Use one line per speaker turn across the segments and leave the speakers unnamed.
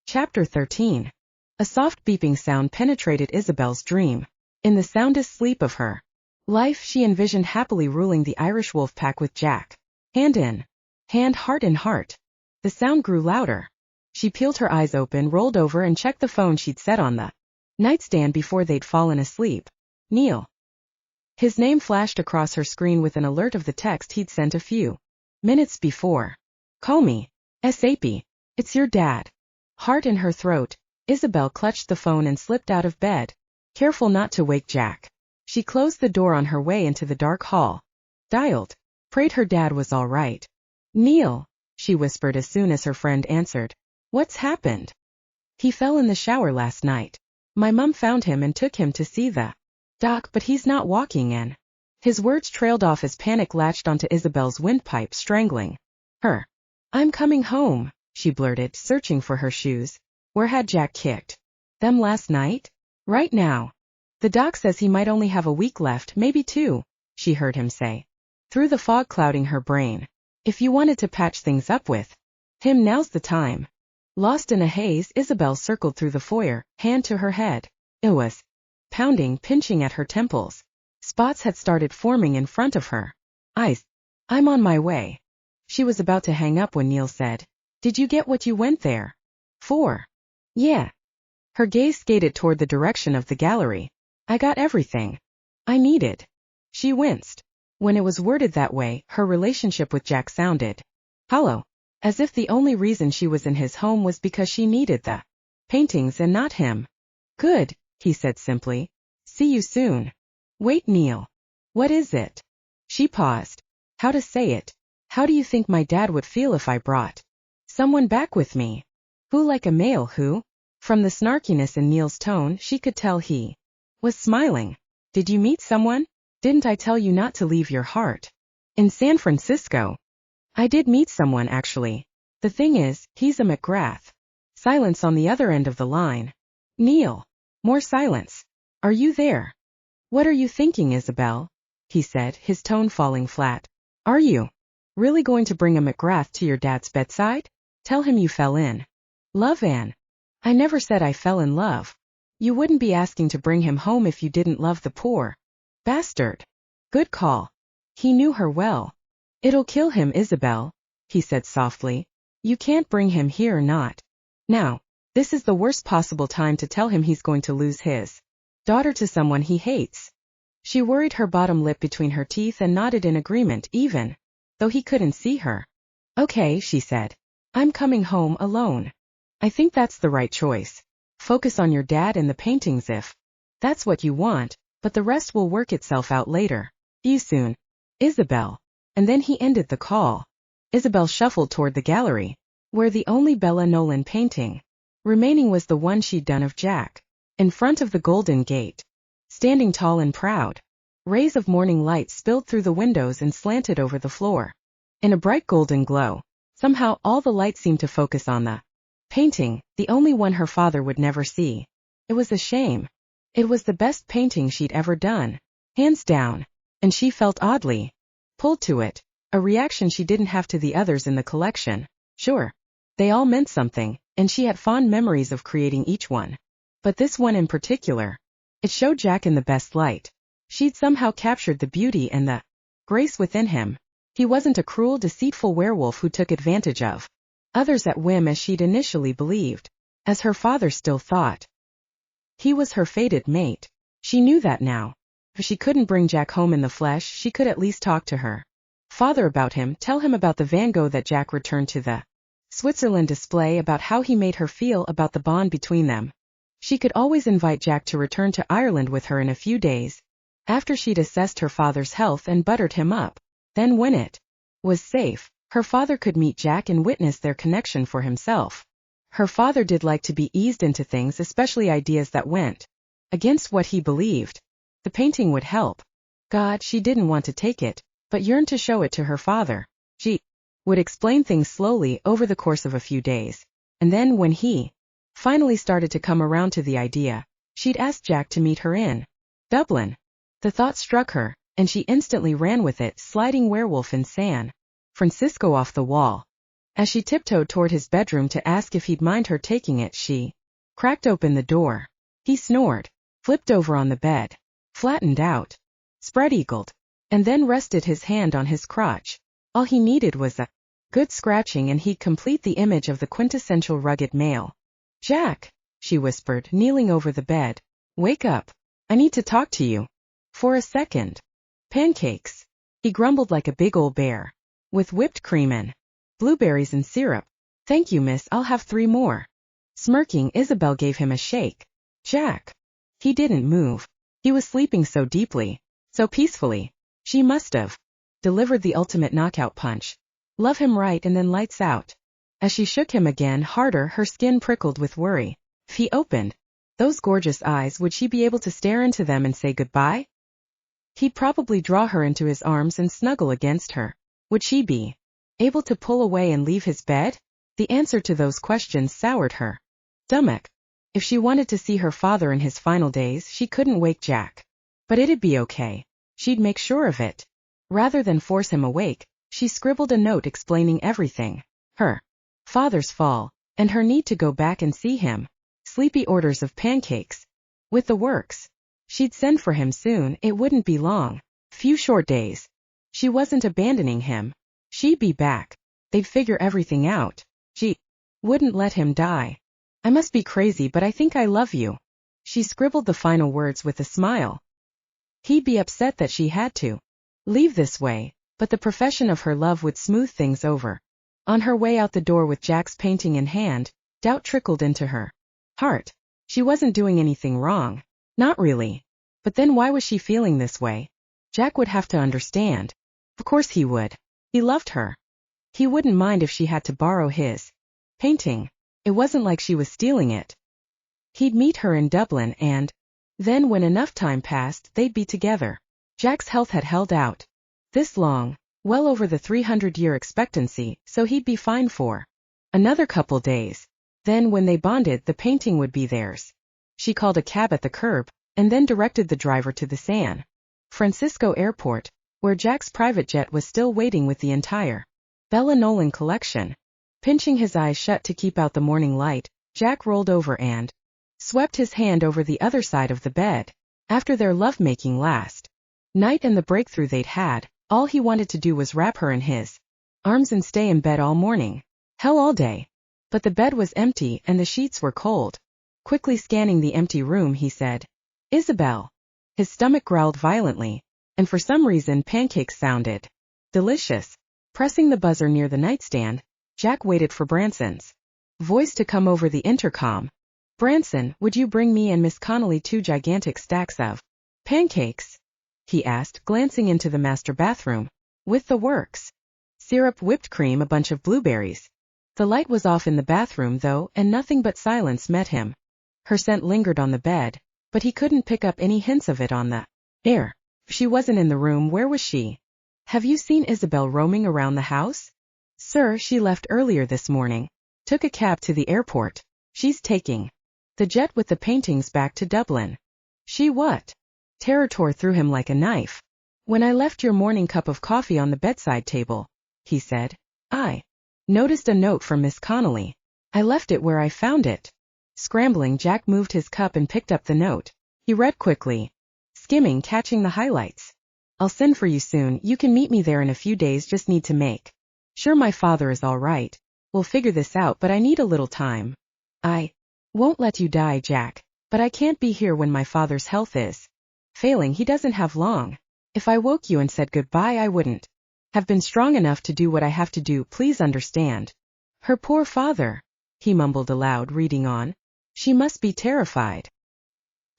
Chapter 13. A soft beeping sound penetrated Isabelle's dream. In the soundest sleep of her life, she envisioned happily ruling the Irish wolf pack with Jack. Hand in hand, heart in heart. The sound grew louder. She peeled her eyes open, rolled over, and checked the phone she'd set on the nightstand before they'd fallen asleep. Neil. His name flashed across her screen with an alert of the text he'd sent a few minutes before. Call me. ASAP. It's your dad. Heart in her throat, Isabelle clutched the phone and slipped out of bed, careful not to wake Jack. She closed the door on her way into the dark hall. Dialed. Prayed her dad was all right. Neil, she whispered as soon as her friend answered. What's happened? He fell in the shower last night. My mum found him and took him to see the doc, but he's not walking in. His words trailed off as panic latched onto Isabelle's windpipe, strangling her. I'm coming home, she blurted, searching for her shoes. Where had Jack kicked them last night? Right now. The doc says he might only have a week left, maybe 2, she heard him say. Through the fog clouding her brain. If you wanted to patch things up with him, now's the time. Lost in a haze, Isabelle circled through the foyer, hand to her head. It was pounding, pinching at her temples. Spots had started forming in front of her eyes. I'm on my way. She was about to hang up when Neil said, Did you get what you went there for? Yeah. Her gaze skated toward the direction of the gallery. I got everything I needed. She winced. When it was worded that way, her relationship with Jack sounded hollow, as if the only reason she was in his home was because she needed the paintings and not him. Good, he said simply. See you soon. Wait, Neil. What is it? She paused. How to say it? How do you think my dad would feel if I brought someone back with me? Who, like a male who? From the snarkiness in Neil's tone, she could tell he was smiling. Did you meet someone? Didn't I tell you not to leave your heart in San Francisco? I did meet someone, actually. The thing is, he's a McGrath. Silence on the other end of the line. Neil. More silence. Are you there? What are you thinking, Isabelle? He said, his tone falling flat. Are you really going to bring a McGrath to your dad's bedside? Tell him you fell in love, Anne. I never said I fell in love. You wouldn't be asking to bring him home if you didn't love the poor bastard. Good call. He knew her well. It'll kill him, Isabelle, he said softly. You can't bring him here, not now. This is the worst possible time to tell him he's going to lose his daughter to someone he hates. She worried her bottom lip between her teeth and nodded in agreement, even though he couldn't see her. Okay, she said. I'm coming home alone. I think that's the right choice. Focus on your dad and the paintings if that's what you want, but the rest will work itself out later. See you soon, Isabelle. And then he ended the call. Isabelle shuffled toward the gallery, where the only Bella Nolan painting remaining was the one she'd done of Jack. In front of the Golden Gate, standing tall and proud, rays of morning light spilled through the windows and slanted over the floor. In a bright golden glow, somehow all the light seemed to focus on the painting, the only one her father would never see. It was a shame. It was the best painting she'd ever done, hands down, and she felt oddly pulled to it, a reaction she didn't have to the others in the collection. Sure, they all meant something, and she had fond memories of creating each one. But this one in particular, it showed Jack in the best light. She'd somehow captured the beauty and the grace within him. He wasn't a cruel, deceitful werewolf who took advantage of others at whim as she'd initially believed, as her father still thought. He was her fated mate. She knew that now. If she couldn't bring Jack home in the flesh, she could at least talk to her father about him, tell him about the Van Gogh that Jack returned to the Switzerland display, about how he made her feel about the bond between them. She could always invite Jack to return to Ireland with her in a few days, after she'd assessed her father's health and buttered him up. Then when it was safe, her father could meet Jack and witness their connection for himself. Her father did like to be eased into things, especially ideas that went against what he believed. The painting would help. God, she didn't want to take it, but yearned to show it to her father. She would explain things slowly over the course of a few days, and then when he finally started to come around to the idea, she'd ask Jack to meet her in Dublin. The thought struck her, and she instantly ran with it, sliding Werewolf in San Francisco off the wall. As she tiptoed toward his bedroom to ask if he'd mind her taking it, she cracked open the door. He snored, flipped over on the bed, flattened out, spread-eagled, and then rested his hand on his crotch. All he needed was a good scratching and he'd complete the image of the quintessential rugged male. "Jack," she whispered, kneeling over the bed. "Wake up. I need to talk to you. For a second." "Pancakes," he grumbled like a big old bear. "With whipped cream and blueberries and syrup." "Thank you, miss, I'll have 3 more. Smirking, Isabelle gave him a shake. "Jack." He didn't move. He was sleeping so deeply, so peacefully. She must have delivered the ultimate knockout punch. Love him right and then lights out. As she shook him again harder, her skin prickled with worry. If he opened those gorgeous eyes, would she be able to stare into them and say goodbye? He'd probably draw her into his arms and snuggle against her. Would she be able to pull away and leave his bed? The answer to those questions soured her stomach. If she wanted to see her father in his final days, she couldn't wake Jack. But it'd be okay. She'd make sure of it. Rather than force him awake, she scribbled a note explaining everything. Her father's fall, and her need to go back and see him. Sleepy orders of pancakes. With the works. She'd send for him soon, it wouldn't be long. Few short days. She wasn't abandoning him. She'd be back. They'd figure everything out. She wouldn't let him die. "I must be crazy, but I think I love you." She scribbled the final words with a smile. He'd be upset that she had to leave this way, but the profession of her love would smooth things over. On her way out the door with Jack's painting in hand, doubt trickled into her heart. She wasn't doing anything wrong. Not really. But then why was she feeling this way? Jack would have to understand. Of course he would. He loved her. He wouldn't mind if she had to borrow his painting. It wasn't like she was stealing it. He'd meet her in Dublin and then when enough time passed, they'd be together. Jack's health had held out this long, well over the 300-year expectancy, so he'd be fine for another couple days. Then when they bonded, the painting would be theirs. She called a cab at the curb, and then directed the driver to the San Francisco airport, where Jack's private jet was still waiting with the entire Bella Nolan collection. Pinching his eyes shut to keep out the morning light, Jack rolled over and swept his hand over the other side of the bed. After their lovemaking last night and the breakthrough they'd had, all he wanted to do was wrap her in his arms and stay in bed all morning. Hell, all day. But the bed was empty and the sheets were cold. Quickly scanning the empty room, he said, "Isabelle." His stomach growled violently, and for some reason pancakes sounded delicious. Pressing the buzzer near the nightstand, Jack waited for Branson's voice to come over the intercom. "Branson, would you bring me and Miss Connelly 2 gigantic stacks of pancakes?" he asked, glancing into the master bathroom. "With the works. Syrup, whipped cream, a bunch of blueberries." The light was off in the bathroom though, and nothing but silence met him. Her scent lingered on the bed, but he couldn't pick up any hints of it on the air. If she wasn't in the room, where was she? "Have you seen Isabelle roaming around the house?" "Sir, she left earlier this morning. Took a cab to the airport. She's taking the jet with the paintings back to Dublin." "She what?" Terror tore through him like a knife. "When I left your morning cup of coffee on the bedside table," he said, "I noticed a note from Miss Connelly. I left it where I found it." Scrambling, Jack moved his cup and picked up the note. He read quickly, skimming, catching the highlights. "I'll send for you soon. You can meet me there in a few days. Just need to make sure my father is all right. We'll figure this out, but I need a little time. I won't let you die, Jack, but I can't be here when my father's health is failing. He doesn't have long. If I woke you and said goodbye, I wouldn't have been strong enough to do what I have to do. Please understand." Her poor father, he mumbled aloud, reading on. She must be terrified.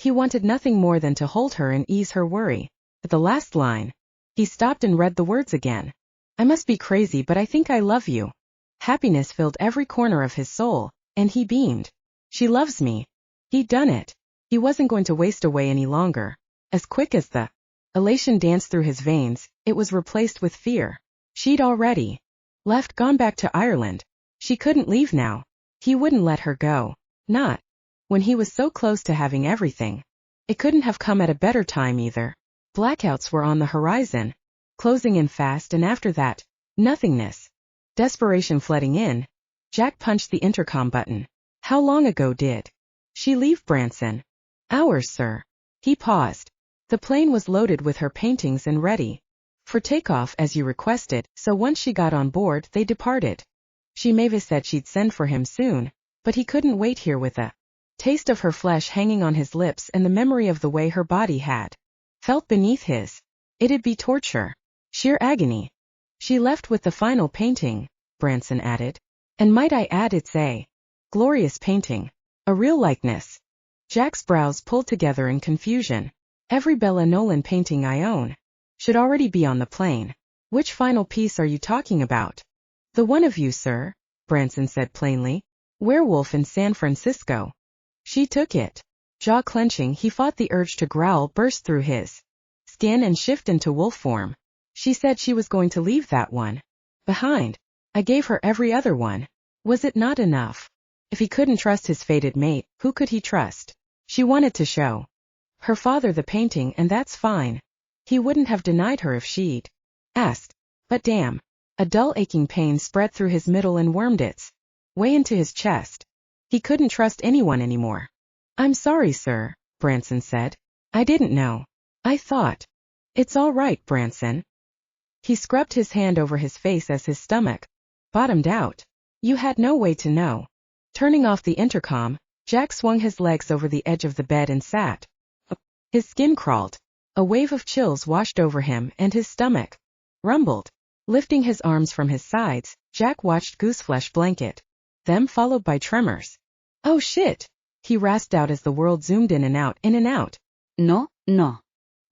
He wanted nothing more than to hold her and ease her worry. At the last line, he stopped and read the words again. "I must be crazy, but I think I love you." Happiness filled every corner of his soul, and he beamed. She loves me. He'd done it. He wasn't going to waste away any longer. As quick as the elation danced through his veins, it was replaced with fear. She'd already left, gone back to Ireland. She couldn't leave now. He wouldn't let her go. Not when he was so close to having everything. It couldn't have come at a better time either. Blackouts were on the horizon, closing in fast, and after that, nothingness. Desperation flooding in, Jack punched the intercom button. How long ago did she leave Branson? Hours, sir. He paused. The plane was loaded with her paintings and ready for takeoff as you requested, so once she got on board, they departed. Mavis said she'd send for him soon, but he couldn't wait here with a taste of her flesh hanging on his lips and the memory of the way her body had felt beneath his. It'd be torture. Sheer agony. She left with the final painting, Branson added. And might I add, it's a glorious painting. A real likeness. Jack's brows pulled together in confusion. Every Bella Nolan painting I own should already be on the plane. Which final piece are you talking about? The one of you, sir, Branson said plainly. Werewolf in San Francisco. She took it. Jaw clenching, he fought the urge to growl burst through his skin and shift into wolf form. She said she was going to leave that one behind. I gave her every other one. Was it not enough? If he couldn't trust his fated mate, who could he trust? She wanted to show her father the painting, and that's fine. He wouldn't have denied her if she'd asked. But damn. A dull aching pain spread through his middle and wormed its way into his chest. He couldn't trust anyone anymore. I'm sorry, sir, Branson said. I didn't know. I thought. It's all right, Branson. He scrubbed his hand over his face as his stomach bottomed out. You had no way to know. Turning off the intercom, Jack swung his legs over the edge of the bed and sat up. His skin crawled. A wave of chills washed over him and his stomach rumbled. Lifting his arms from his sides, Jack watched Gooseflesh blanket them, followed by tremors. Oh shit! He rasped out as the world zoomed in and out, in and out. No, no.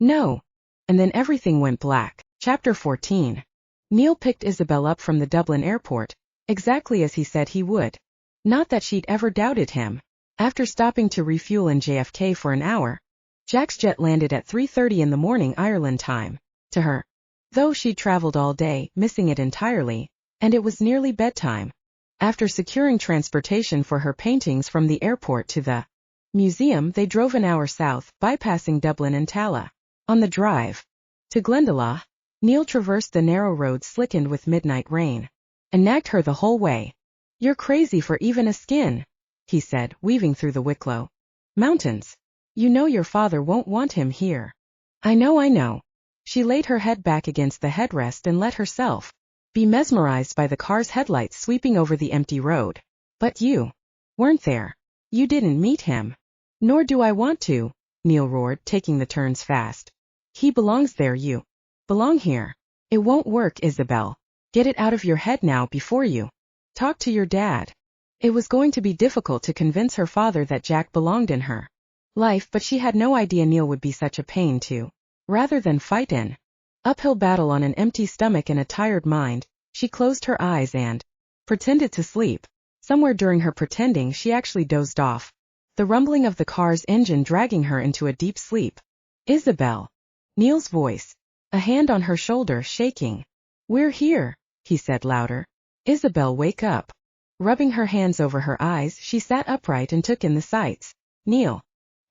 No. And then everything went black. Chapter 14. Neil picked Isabelle up from the Dublin airport, exactly as he said he would. Not that she'd ever doubted him. After stopping to refuel in JFK for an hour, Jack's jet landed at 3:30 in the morning Ireland time. To her, though she'd traveled all day, missing it entirely, and it was nearly bedtime. After securing transportation for her paintings from the airport to the museum, they drove an hour south, bypassing Dublin and Tala. On the drive to Glendalough, Neil traversed the narrow road slickened with midnight rain, and nagged her the whole way. You're crazy for even a skin, he said, weaving through the Wicklow mountains. You know your father won't want him here. I know. She laid her head back against the headrest and let herself be mesmerized by the car's headlights sweeping over the empty road. But you weren't there. You didn't meet him. Nor do I want to, Neil roared, taking the turns fast. He belongs there, you belong here. It won't work, Isabelle. Get it out of your head now before you talk to your dad. It was going to be difficult to convince her father that Jack belonged in her life, but she had no idea Neil would be such a pain to. Rather than fight an uphill battle on an empty stomach and a tired mind, she closed her eyes and pretended to sleep. Somewhere during her pretending, she actually dozed off, the rumbling of the car's engine dragging her into a deep sleep. Isabelle. Neil's voice, a hand on her shoulder shaking. We're here, he said louder. Isabelle, wake up. Rubbing her hands over her eyes, she sat upright and took in the sights. Neil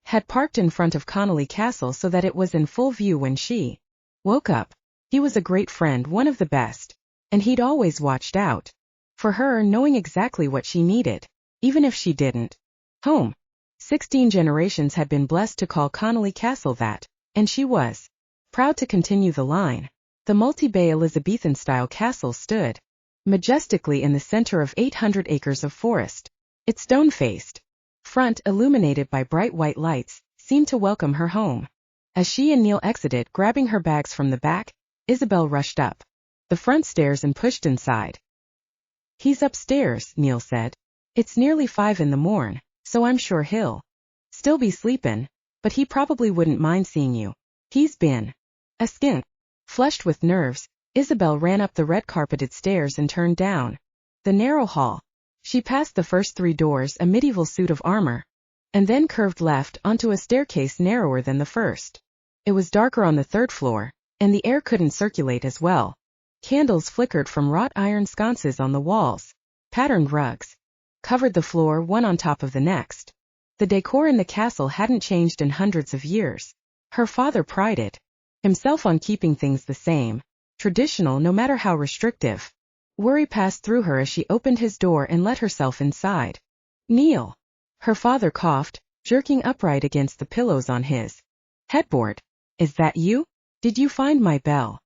had parked in front of Connelly Castle so that it was in full view when she woke up. He was a great friend, one of the best, and he'd always watched out for her, knowing exactly what she needed, even if she didn't. Home. 16 generations had been blessed to call Connelly Castle that, and she was proud to continue the line. The multi-bay Elizabethan-style castle stood majestically in the center of 800 acres of forest. Its stone-faced front, illuminated by bright white lights, seemed to welcome her home. As she and Neil exited, grabbing her bags from the back, Isabelle rushed up the front stairs and pushed inside. He's upstairs, Neil said. It's nearly 5 in the morn, so I'm sure he'll still be sleepin', but he probably wouldn't mind seeing you. He's been a skink. Flushed with nerves, Isabelle ran up the red-carpeted stairs and turned down the narrow hall. She passed the first 3 doors, a medieval suit of armor, and then curved left onto a staircase narrower than the first. It was darker on the 3rd floor, and the air couldn't circulate as well. Candles flickered from wrought iron sconces on the walls. Patterned rugs covered the floor, one on top of the next. The decor in the castle hadn't changed in hundreds of years. Her father prided himself on keeping things the same, traditional no matter how restrictive. Worry passed through her as she opened his door and let herself inside. Neil. Her father coughed, jerking upright against the pillows on his headboard. Is that you? Did you find my bell?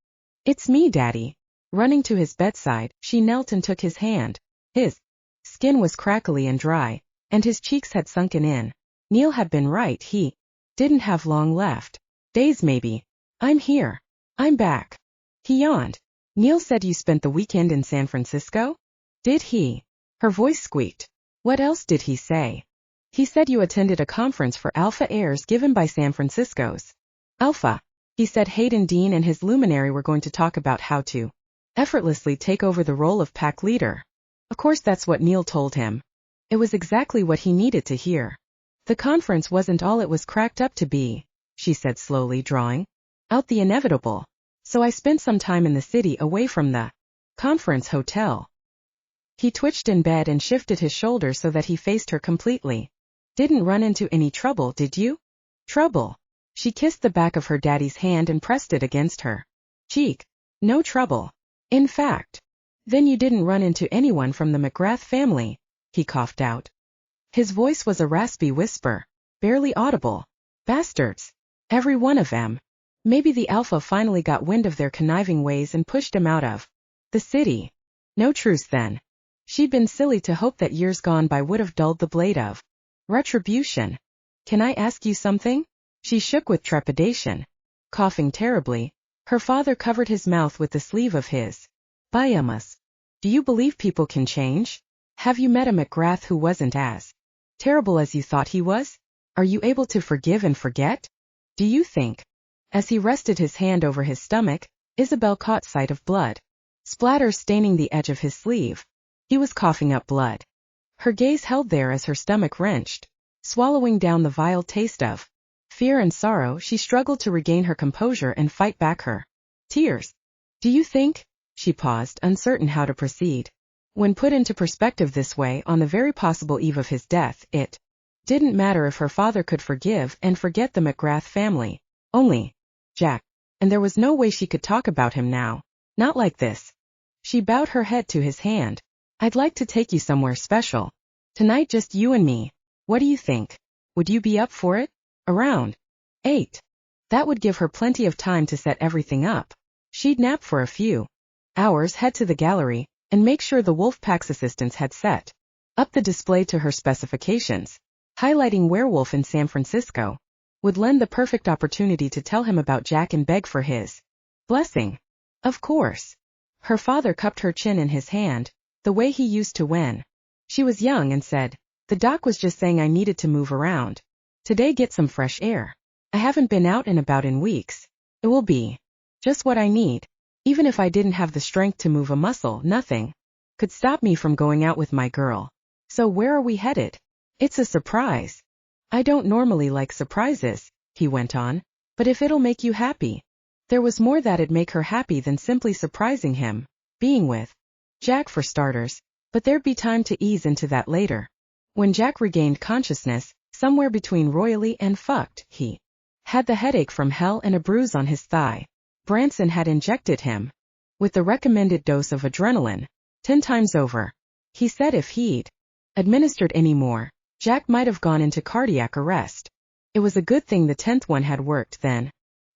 It's me, Daddy. Running to his bedside, she knelt and took his hand. His skin was crackly and dry, and his cheeks had sunken in. Neil had been right, he didn't have long left. Days maybe. I'm here. I'm back. He yawned. Neil said you spent the weekend in San Francisco? Did he? Her voice squeaked. What else did he say? He said you attended a conference for Alpha heirs given by San Francisco's Alpha. He said Hayden Dean and his Luminary were going to talk about how to effortlessly take over the role of pack leader. Of course that's what Neil told him. It was exactly what he needed to hear. The conference wasn't all it was cracked up to be, she said slowly, drawing out the inevitable. So I spent some time in the city away from the conference hotel. He twitched in bed and shifted his shoulders so that he faced her completely. Didn't run into any trouble, did you? Trouble? She kissed the back of her daddy's hand and pressed it against her cheek. No trouble. In fact. Then you didn't run into anyone from the McGrath family, he coughed out. His voice was a raspy whisper, barely audible. Bastards. Every one of them. Maybe the Alpha finally got wind of their conniving ways and pushed him out of the city. No truce then. She'd been silly to hope that years gone by would have dulled the blade of retribution. Can I ask you something? She shook with trepidation. Coughing terribly, her father covered his mouth with the sleeve of his pajamas. Do you believe people can change? Have you met a McGrath who wasn't as terrible as you thought he was? Are you able to forgive and forget? Do you think? As he rested his hand over his stomach, Isabelle caught sight of blood splatter staining the edge of his sleeve. He was coughing up blood. Her gaze held there as her stomach wrenched, swallowing down the vile taste of fear and sorrow. She struggled to regain her composure and fight back her tears. Do you think? She paused, uncertain how to proceed. When put into perspective this way on the very possible eve of his death, it didn't matter if her father could forgive and forget the McGrath family. Only Jack. And there was no way she could talk about him now. Not like this. She bowed her head to his hand. I'd like to take you somewhere special. Tonight just you and me. What do you think? Would you be up for it? Around 8. That would give her plenty of time to set everything up. She'd nap for a few hours, head to the gallery, and make sure the Wolfpack's assistants had set up the display to her specifications. Highlighting Werewolf in San Francisco would lend the perfect opportunity to tell him about Jack and beg for his blessing. Of course. Her father cupped her chin in his hand, the way he used to when she was young, and said, the doc was just saying I needed to move around. Today get some fresh air. I haven't been out and about in weeks. It will be just what I need. Even if I didn't have the strength to move a muscle, nothing could stop me from going out with my girl. So where are we headed? It's a surprise. I don't normally like surprises, he went on, but if it'll make you happy. There was more that'd make her happy than simply surprising him, being with Jack for starters, but there'd be time to ease into that later. When Jack regained consciousness, somewhere between royally and fucked, he had the headache from hell and a bruise on his thigh. Branson had injected him with the recommended dose of adrenaline, 10 times over. He said if he'd administered any more, Jack might have gone into cardiac arrest. It was a good thing the 10th one had worked then.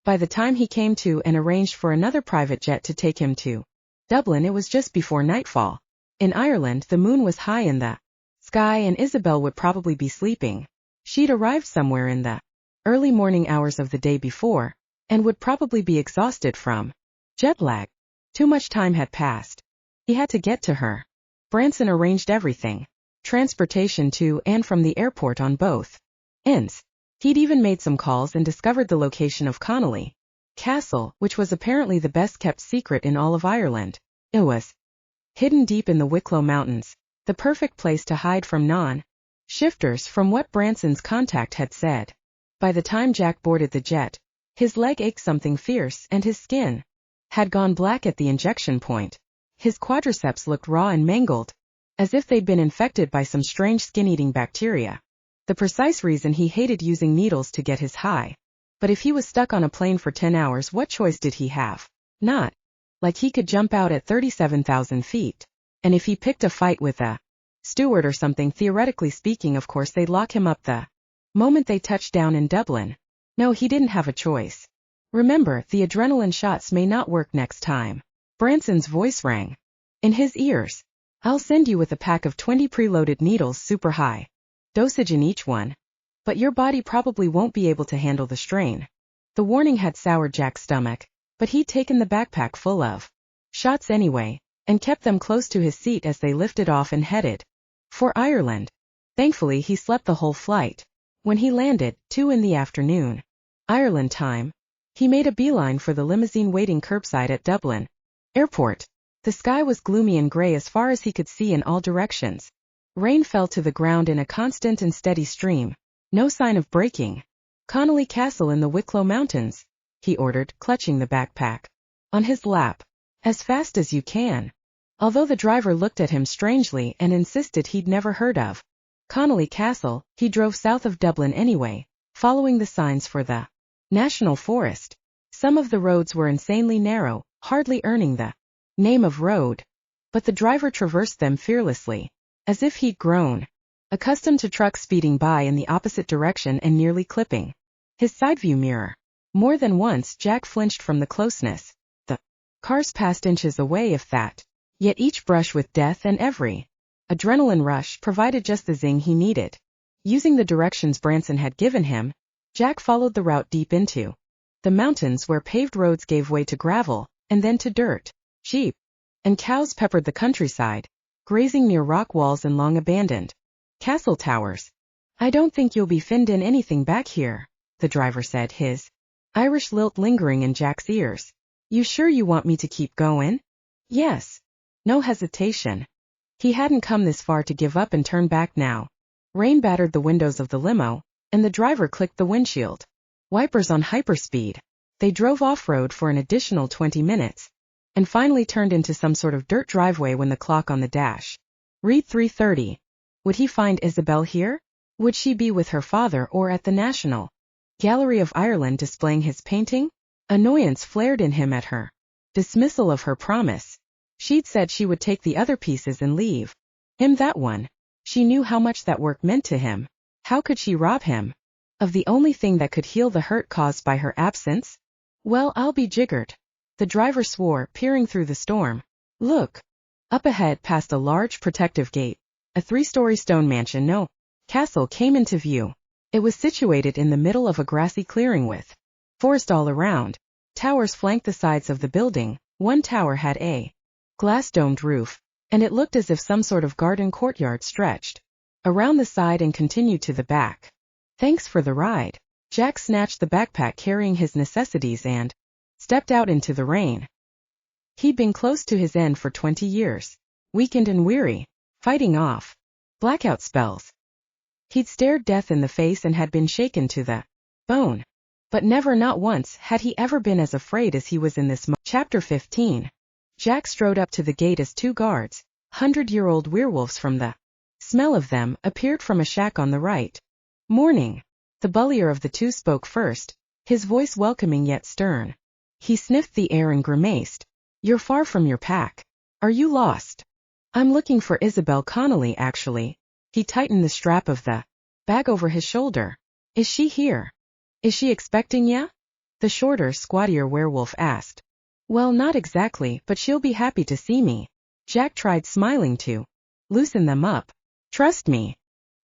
By the time he came to and arranged for another private jet to take him to Dublin, it was just before nightfall. In Ireland, the moon was high in the sky and Isabelle would probably be sleeping. She'd arrived somewhere in the early morning hours of the day before, and would probably be exhausted from jet lag. Too much time had passed. He had to get to her. Branson arranged everything. Transportation to and from the airport on both ends. He'd even made some calls and discovered the location of Connelly Castle, which was apparently the best-kept secret in all of Ireland. It was hidden deep in the Wicklow Mountains, the perfect place to hide from non-shifters, from what Branson's contact had said. By the time Jack boarded the jet, his leg ached something fierce and his skin had gone black at the injection point. His quadriceps looked raw and mangled, as if they'd been infected by some strange skin-eating bacteria. The precise reason he hated using needles to get his high. But if he was stuck on a plane for 10 hours, what choice did he have? Not like he could jump out at 37,000 feet. And if he picked a fight with a steward or something, theoretically speaking, of course they'd lock him up the moment they touched down in Dublin. No, he didn't have a choice. Remember, the adrenaline shots may not work next time. Branson's voice rang in his ears. I'll send you with a pack of 20 preloaded needles, super high dosage in each one. But your body probably won't be able to handle the strain. The warning had soured Jack's stomach, but he'd taken the backpack full of shots anyway, and kept them close to his seat as they lifted off and headed for Ireland. Thankfully, he slept the whole flight. When he landed, 2 in the afternoon, Ireland time, he made a beeline for the limousine waiting curbside at Dublin Airport. The sky was gloomy and gray as far as he could see in all directions. Rain fell to the ground in a constant and steady stream. No sign of breaking. Connelly Castle in the Wicklow Mountains, he ordered, clutching the backpack on his lap. As fast as you can. Although the driver looked at him strangely and insisted he'd never heard of Connelly Castle, he drove south of Dublin anyway, following the signs for the National Forest. Some of the roads were insanely narrow, hardly earning the name of road. But the driver traversed them fearlessly, as if he'd grown accustomed to trucks speeding by in the opposite direction and nearly clipping his side view mirror. More than once Jack flinched from the closeness. The cars passed inches away, if that. Yet each brush with death and every adrenaline rush provided just the zing he needed. Using the directions Branson had given him, Jack followed the route deep into the mountains where paved roads gave way to gravel, and then to dirt. Sheep and cows peppered the countryside, grazing near rock walls and long abandoned castle towers. I don't think you'll be finned in anything back here, the driver said, his Irish lilt lingering in Jack's ears. You sure you want me to keep going? Yes. No hesitation. He hadn't come this far to give up and turn back now. Rain battered the windows of the limo, and the driver clicked the windshield wipers on hyperspeed. They drove off-road for an additional 20 minutes, and finally turned into some sort of dirt driveway when the clock on the dash read 3:30. Would he find Isabelle here? Would she be with her father or at the National Gallery of Ireland displaying his painting? Annoyance flared in him at her dismissal of her promise. She'd said she would take the other pieces and leave him that one. She knew how much that work meant to him. How could she rob him of the only thing that could heal the hurt caused by her absence? Well, I'll be jiggered. The driver swore, peering through the storm. Look. Up ahead, past a large protective gate, a 3-story stone mansion, no castle, came into view. It was situated in the middle of a grassy clearing with forest all around. Towers flanked the sides of the building. One tower had a glass-domed roof, and it looked as if some sort of garden courtyard stretched around the side and continued to the back. Thanks for the ride. Jack snatched the backpack carrying his necessities and stepped out into the rain. He'd been close to his end for 20 years, weakened and weary, fighting off blackout spells. He'd stared death in the face and had been shaken to the bone. But never, not once, had he ever been as afraid as he was in this moment. Chapter 15. Jack strode up to the gate as 2 guards, 100-year-old werewolves from the smell of them, appeared from a shack on the right. Morning. The bullier of the 2 spoke first, his voice welcoming yet stern. He sniffed the air and grimaced. You're far from your pack. Are you lost? I'm looking for Isabelle Connelly, actually. He tightened the strap of the bag over his shoulder. Is she here? Is she expecting ya? The shorter, squattier werewolf asked. Well, not exactly, but she'll be happy to see me. Jack tried smiling to loosen them up. Trust me.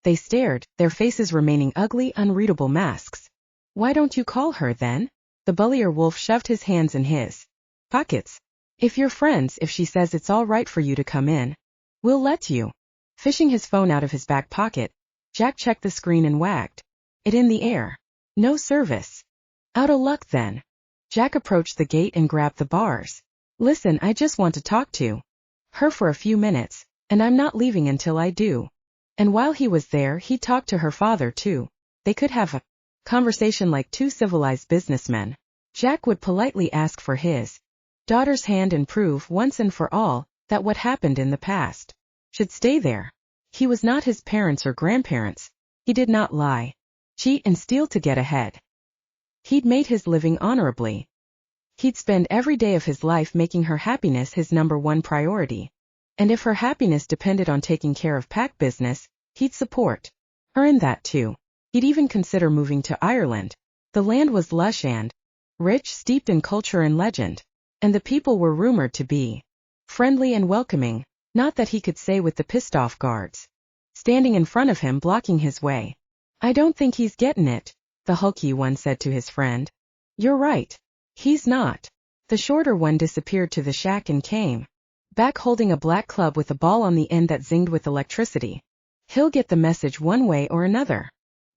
They stared, their faces remaining ugly, unreadable masks. Why don't you call her then? The bullier wolf shoved his hands in his pockets. If you're friends, if she says it's all right for you to come in, we'll let you. Fishing his phone out of his back pocket, Jack checked the screen and wagged it in the air. No service. Out of luck then. Jack approached the gate and grabbed the bars. Listen, I just want to talk to her for a few minutes, and I'm not leaving until I do. And while he was there, he talked to her father too. They could have a conversation like 2 civilized businessmen. Jack would politely ask for his daughter's hand and prove once and for all that what happened in the past should stay there. He was not his parents or grandparents. He did not lie, cheat and steal to get ahead. He'd made his living honorably. He'd spend every day of his life making her happiness his #1 priority. And if her happiness depended on taking care of pack business, he'd support her in that too. He'd even consider moving to Ireland. The land was lush and rich, steeped in culture and legend. And the people were rumored to be friendly and welcoming, not that he could say with the pissed-off guards standing in front of him blocking his way. "I don't think he's getting it," the hulky one said to his friend. "You're right. He's not." The shorter one disappeared to the shack and came back holding a black club with a ball on the end that zinged with electricity. "He'll get the message one way or another."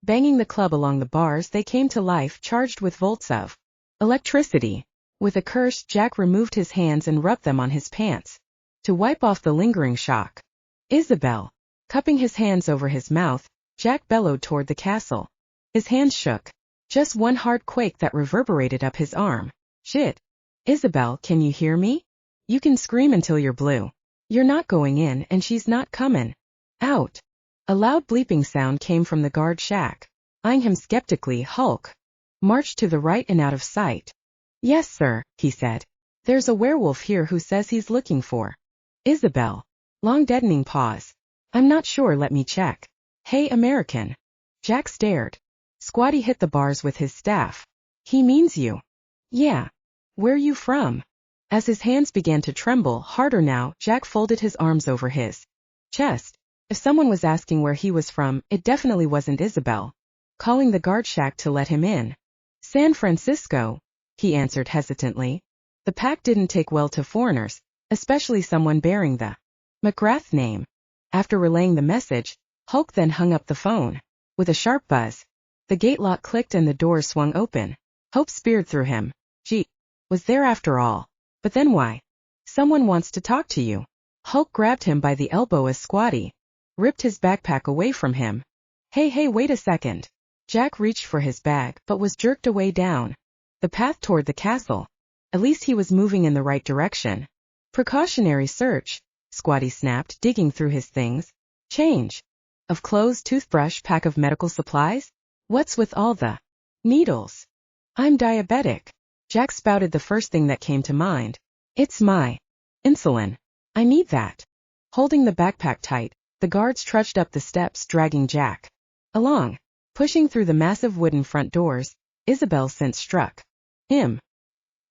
Banging the club along the bars, they came to life, charged with volts of electricity. With a curse, Jack removed his hands and rubbed them on his pants to wipe off the lingering shock. "Isabelle." Cupping his hands over his mouth, Jack bellowed toward the castle. His hands shook. Just one hard quake that reverberated up his arm. "Shit. Isabelle, can you hear me? You can scream until you're blue. You're not going in, and she's not coming out." A loud bleeping sound came from the guard shack. Eyeing him skeptically, Hulk marched to the right and out of sight. "Yes, sir," he said. "There's a werewolf here who says he's looking for Isabelle." Long deadening pause. "I'm not sure, let me check." "Hey, American." Jack stared. Squatty hit the bars with his staff. "He means you." "Yeah. Where you from?" As his hands began to tremble harder now, Jack folded his arms over his chest. If someone was asking where he was from, it definitely wasn't Isabelle. Calling the guard shack to let him in. "San Francisco," he answered hesitantly. The pack didn't take well to foreigners, especially someone bearing the McGrath name. After relaying the message, Hulk then hung up the phone. With a sharp buzz, the gate lock clicked and the doors swung open. Hope speared through him. Gee, was there after all? But then why? "Someone wants to talk to you." Hulk grabbed him by the elbow as Squatty ripped his backpack away from him. Hey, wait a second." Jack reached for his bag, but was jerked away down the path toward the castle. At least he was moving in the right direction. "Precautionary search," Squatty snapped, digging through his things. "Change of clothes, toothbrush, pack of medical supplies? What's with all the needles?" "I'm diabetic." Jack spouted the first thing that came to mind. "It's my insulin. I need that." Holding the backpack tight, the guards trudged up the steps, dragging Jack along. Pushing through the massive wooden front doors, Isabelle's scent struck him.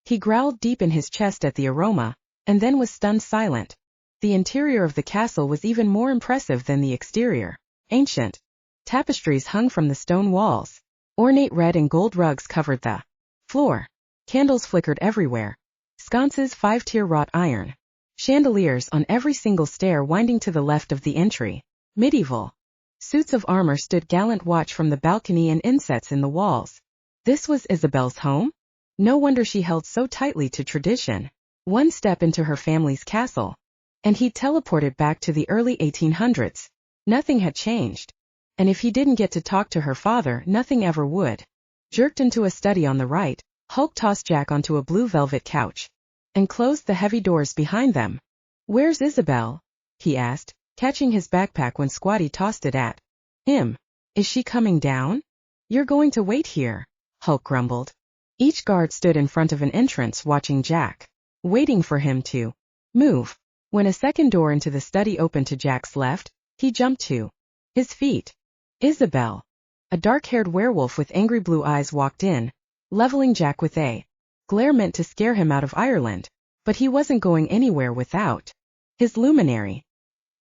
He growled deep in his chest at the aroma, and then was stunned silent. The interior of the castle was even more impressive than the exterior. Ancient tapestries hung from the stone walls. Ornate red and gold rugs covered the floor. Candles flickered everywhere. Sconces, 5-tier wrought iron. Chandeliers on every single stair winding to the left of the entry. Medieval suits of armor stood gallant watch from the balcony and insets in the walls. This was Isabelle's home? No wonder she held so tightly to tradition. One step into her family's castle, and he teleported back to the early 1800s. Nothing had changed. And if he didn't get to talk to her father, nothing ever would. Jerked into a study on the right, Hulk tossed Jack onto a blue velvet couch and closed the heavy doors behind them. "Where's Isabelle?" he asked, catching his backpack when Squatty tossed it at him. "Is she coming down?" "You're going to wait here," Hulk grumbled. Each guard stood in front of an entrance watching Jack, waiting for him to move. When a second door into the study opened to Jack's left, he jumped to his feet. Isabelle, a dark-haired werewolf with angry blue eyes, walked in, leveling Jack with a glare meant to scare him out of Ireland. But he wasn't going anywhere without his luminary.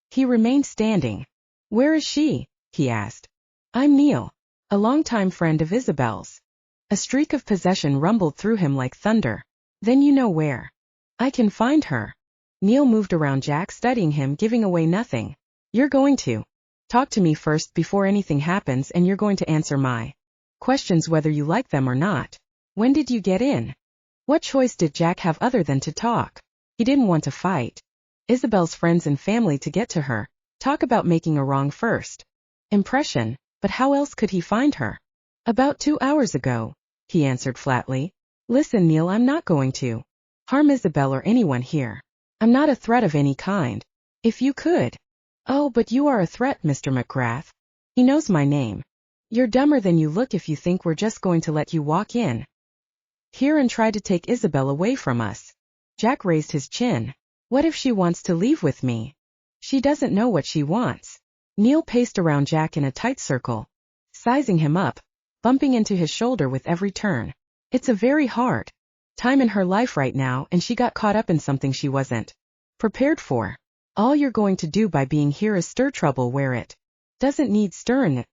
He remained standing. "Where is she?" he asked. "I'm Neil, a longtime friend of Isabelle's." A streak of possession rumbled through him like thunder. "Then you know where I can find her." Neil moved around Jack, studying him, giving away nothing. "You're going to talk to me first before anything happens, and you're going to answer my questions whether you like them or not. When did you get in?" What choice did Jack have other than to talk? He didn't want to fight Isabelle's friends and family to get to her. Talk about making a wrong first impression, but how else could he find her? "About 2 hours ago," he answered flatly. "Listen, Neil, I'm not going to harm Isabelle or anyone here. I'm not a threat of any kind. If you could." "Oh, but you are a threat, Mr. McGrath. He knows my name. You're dumber than you look if you think we're just going to let you walk in." here and try to take Isabelle away from us. Jack raised his chin. What if she wants to leave with me? She doesn't know what she wants. Neil paced around Jack in a tight circle, sizing him up, bumping into his shoulder with every turn. It's a very hard time in her life right now, and she got caught up in something she wasn't prepared for. All you're going to do by being here is stir trouble where it doesn't need stirring.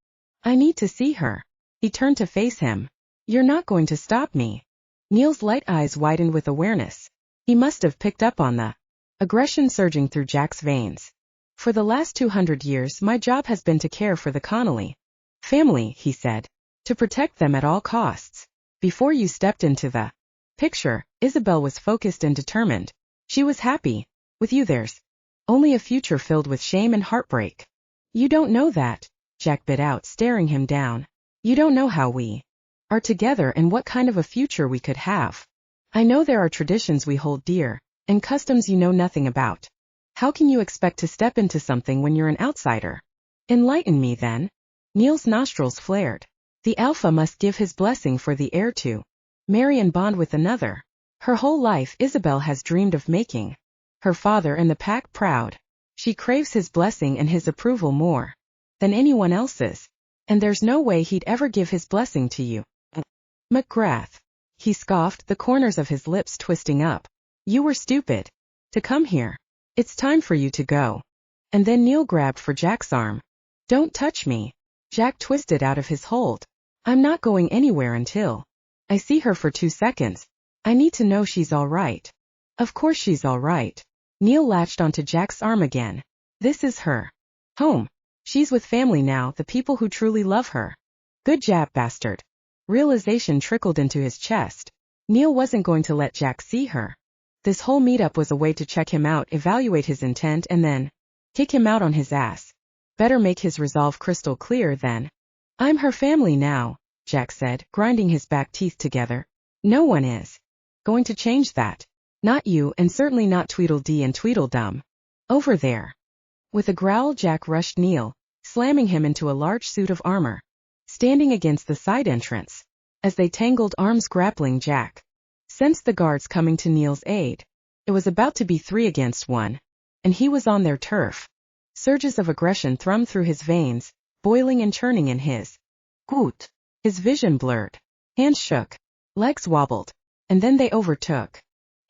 I need to see her. He turned to face him. You're not going to stop me. Neil's light eyes widened with awareness. He must have picked up on the aggression surging through Jack's veins. For the last 200 years my job has been to care for the Connelly family, he said. To protect them at all costs. Before you stepped into the picture, Isabelle was focused and determined. She was happy. With you there's only a future filled with shame and heartbreak. You don't know that, Jack bit out, staring him down. You don't know how we are together and what kind of a future we could have. I know there are traditions we hold dear, and customs you know nothing about. How can you expect to step into something when you're an outsider? Enlighten me then. Neil's nostrils flared. The alpha must give his blessing for the heir to marry and bond with another. Her whole life Isabelle has dreamed of making her father and the pack proud. She craves his blessing and his approval more than anyone else's, and there's no way he'd ever give his blessing to you. McGrath. He scoffed, the corners of his lips twisting up. You were stupid to come here. It's time for you to go. And then Neil grabbed for Jack's arm. Don't touch me. Jack twisted out of his hold. I'm not going anywhere until I see her for 2 seconds. I need to know she's all right. Of course she's all right. Neil latched onto Jack's arm again. This is her home. She's with family now, the people who truly love her. Good job, bastard. Realization trickled into his chest. Neil wasn't going to let Jack see her. This whole meetup was a way to check him out, evaluate his intent, and then kick him out on his ass. Better make his resolve crystal clear then. I'm her family now, Jack said, grinding his back teeth together. No one is going to change that. Not you, and certainly not Tweedledee and Tweedledum. Over there. With a growl, Jack rushed Neil, slamming him into a large suit of armor, standing against the side entrance. As they tangled arms grappling, Jack sensed the guards coming to Neil's aid. It was about to be 3 against 1, and he was on their turf. Surges of aggression thrummed through his veins, boiling and churning in his gut. His vision blurred. Hands shook. Legs wobbled. And then they overtook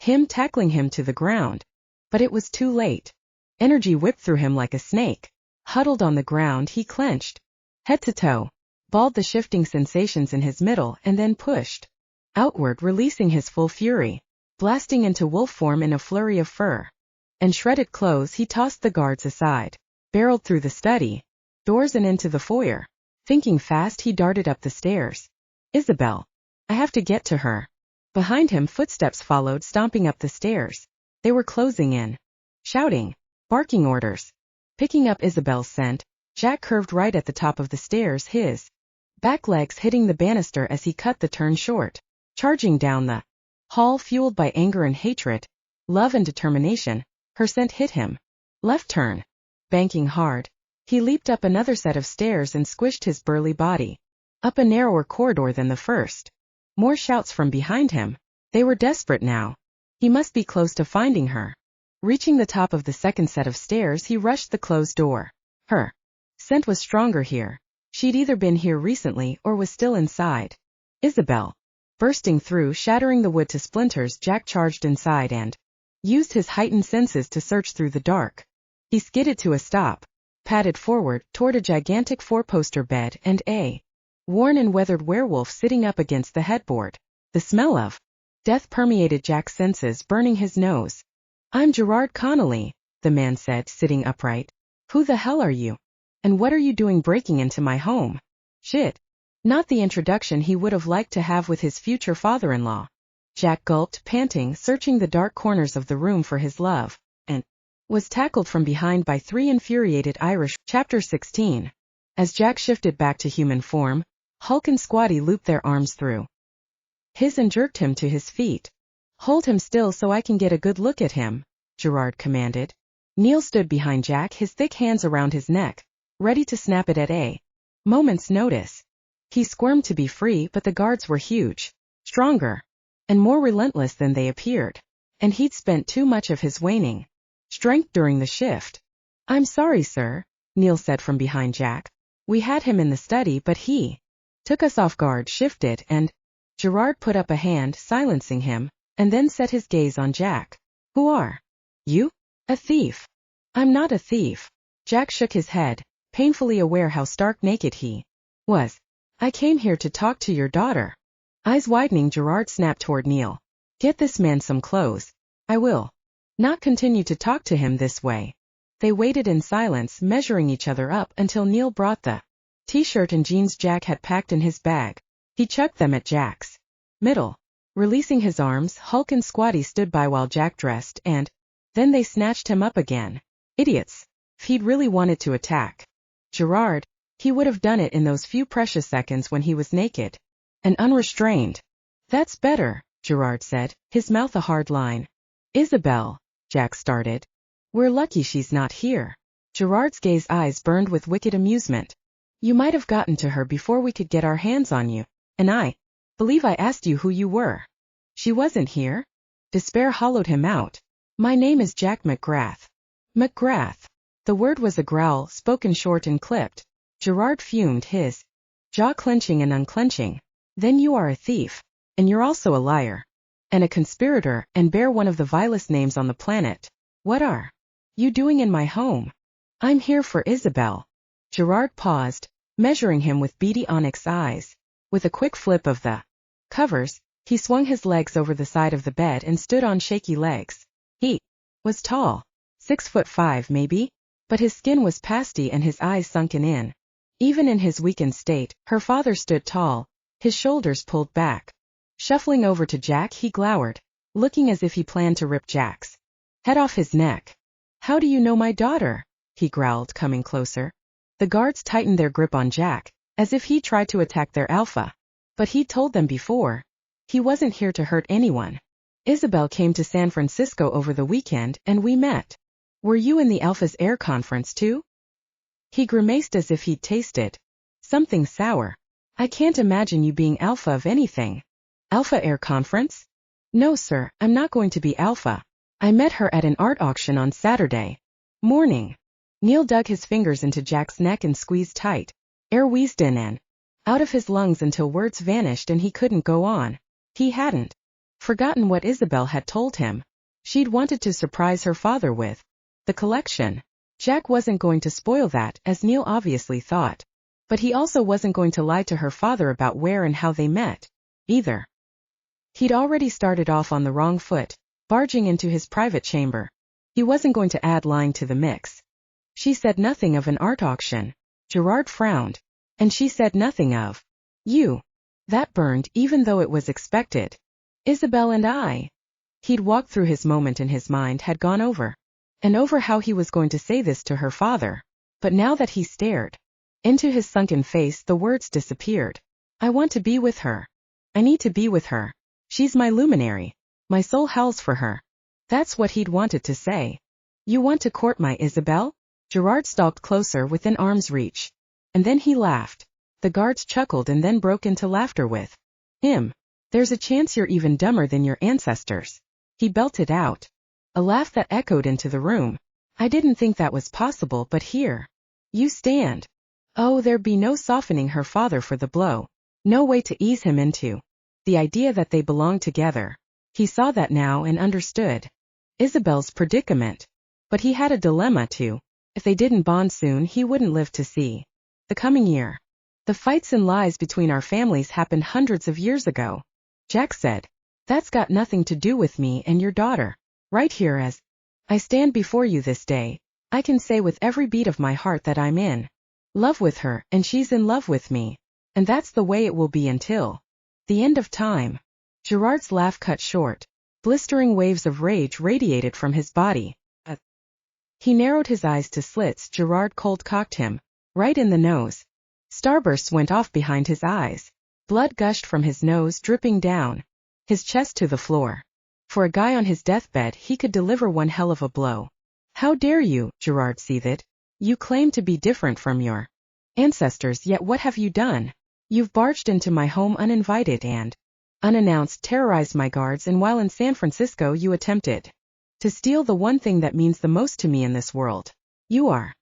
him, tackling him to the ground. But it was too late. Energy whipped through him like a snake. Huddled on the ground, he clenched, head to toe, balled the shifting sensations in his middle, and then pushed outward, releasing his full fury. Blasting into wolf form in a flurry of fur and shredded clothes, he tossed the guards aside, barreled through the study doors and into the foyer. Thinking fast, he darted up the stairs. Isabelle. I have to get to her. Behind him, footsteps followed, stomping up the stairs. They were closing in, shouting, barking orders. Picking up Isabelle's scent, Jack curved right at the top of the stairs, his back legs hitting the banister as he cut the turn short. Charging down the hall, fueled by anger and hatred, love and determination, her scent hit him. Left turn. Banking hard, he leaped up another set of stairs and squished his burly body up a narrower corridor than the first. More shouts from behind him. They were desperate now. He must be close to finding her. Reaching the top of the second set of stairs, he rushed the closed door. Her scent was stronger here. She'd either been here recently or was still inside. Isabelle. Bursting through, shattering the wood to splinters, Jack charged inside and used his heightened senses to search through the dark. He skidded to a stop, padded forward toward a gigantic 4-poster bed and a worn and weathered werewolf sitting up against the headboard. The smell of death permeated Jack's senses, burning his nose. I'm Gerard Connelly, the man said, sitting upright. Who the hell are you? And what are you doing breaking into my home? Shit. Not the introduction he would have liked to have with his future father-in-law. Jack gulped, panting, searching the dark corners of the room for his love, and was tackled from behind by 3 infuriated Irish. Chapter 16. As Jack shifted back to human form, Hulk and Squatty looped their arms through his and jerked him to his feet. Hold him still so I can get a good look at him, Gerard commanded. Neil stood behind Jack, his thick hands around his neck, ready to snap it at a moment's notice. He squirmed to be free, but the guards were huge, stronger, and more relentless than they appeared. And he'd spent too much of his waning strength during the shift. "I'm sorry, sir," Neil said from behind Jack. "We had him in the study, but he took us off guard, shifted, and—" Gerard put up a hand, silencing him, and then set his gaze on Jack. "Who are you?" "A thief." "I'm not a thief." Jack shook his head, painfully aware how stark naked he was. "I came here to talk to your daughter." Eyes widening, Gerard snapped toward Neil. "Get this man some clothes." "I will not continue to talk to him this way." They waited in silence, measuring each other up until Neil brought the t-shirt and jeans Jack had packed in his bag. He chucked them at Jack's middle. Releasing his arms, Hulk and Squatty stood by while Jack dressed, and then they snatched him up again. Idiots. If he'd really wanted to attack Gerard, he would have done it in those few precious seconds when he was naked and unrestrained. "That's better," Gerard said, his mouth a hard line. "Isabelle," Jack started. "We're lucky she's not here." Gerard's gaze eyes burned with wicked amusement. "You might have gotten to her before we could get our hands on you, and I believe I asked you who you were." "She wasn't here?" Despair hollowed him out. "My name is Jack McGrath." McGrath. The word was a growl, spoken short and clipped. Gerard fumed, his jaw clenching and unclenching. "Then you are a thief. And you're also a liar. And a conspirator, and bear one of the vilest names on the planet. What are you doing in my home?" "I'm here for Isabelle." Gerard paused, measuring him with beady onyx eyes. With a quick flip of the covers, he swung his legs over the side of the bed and stood on shaky legs. He was tall, 6'5" maybe, but his skin was pasty and his eyes sunken in. Even in his weakened state, her father stood tall, his shoulders pulled back. Shuffling over to Jack, he glowered, looking as if he planned to rip Jack's head off his neck. "How do you know my daughter?" he growled, coming closer. The guards tightened their grip on Jack, as if he tried to attack their alpha. But he'd told them before. He wasn't here to hurt anyone. "Isabelle came to San Francisco over the weekend, and we met." "Were you in the Alpha's air conference too?" He grimaced as if he'd tasted something sour. "I can't imagine you being Alpha of anything." "Alpha air conference?" "No, sir, I'm not going to be Alpha. I met her at an art auction on Saturday morning." Neil dug his fingers into Jack's neck and squeezed tight. Air wheezed in and out of his lungs until words vanished and he couldn't go on. He hadn't forgotten what Isabelle had told him. She'd wanted to surprise her father with the collection. Jack wasn't going to spoil that, as Neil obviously thought. But he also wasn't going to lie to her father about where and how they met, either. He'd already started off on the wrong foot, barging into his private chamber. He wasn't going to add lying to the mix. "She said nothing of an art auction." Gerard frowned. "And she said nothing of you." That burned, even though it was expected. "Isabelle and I." He'd walked through his moment in his mind, had gone over and over how he was going to say this to her father. But now that he stared into his sunken face, the words disappeared. "I want to be with her. I need to be with her. She's my luminary. My soul howls for her." That's what he'd wanted to say. "You want to court my Isabelle?" Gerard stalked closer, within arm's reach. And then he laughed. The guards chuckled and then broke into laughter with him. "There's a chance you're even dumber than your ancestors," he belted out. A laugh that echoed into the room. "I didn't think that was possible, but here you stand." Oh, there'd be no softening her father for the blow. No way to ease him into the idea that they belonged together. He saw that now and understood Isabelle's predicament. But he had a dilemma too. If they didn't bond soon, he wouldn't live to see the coming year. "The fights and lies between our families happened hundreds of years ago," Jack said. "That's got nothing to do with me and your daughter. Right here, as I stand before you this day, I can say with every beat of my heart that I'm in love with her, and she's in love with me. And that's the way it will be until the end of time." Gerard's laugh cut short. Blistering waves of rage radiated from his body. He narrowed his eyes to slits. Gerard cold-cocked him right in the nose. Starbursts went off behind his eyes. Blood gushed from his nose, dripping down his chest to the floor. For a guy on his deathbed, he could deliver one hell of a blow. "How dare you?" Gerard seethed. "You claim to be different from your ancestors, yet what have you done? You've barged into my home uninvited and unannounced, terrorized my guards, and while in San Francisco you attempted to steal the one thing that means the most to me in this world. You are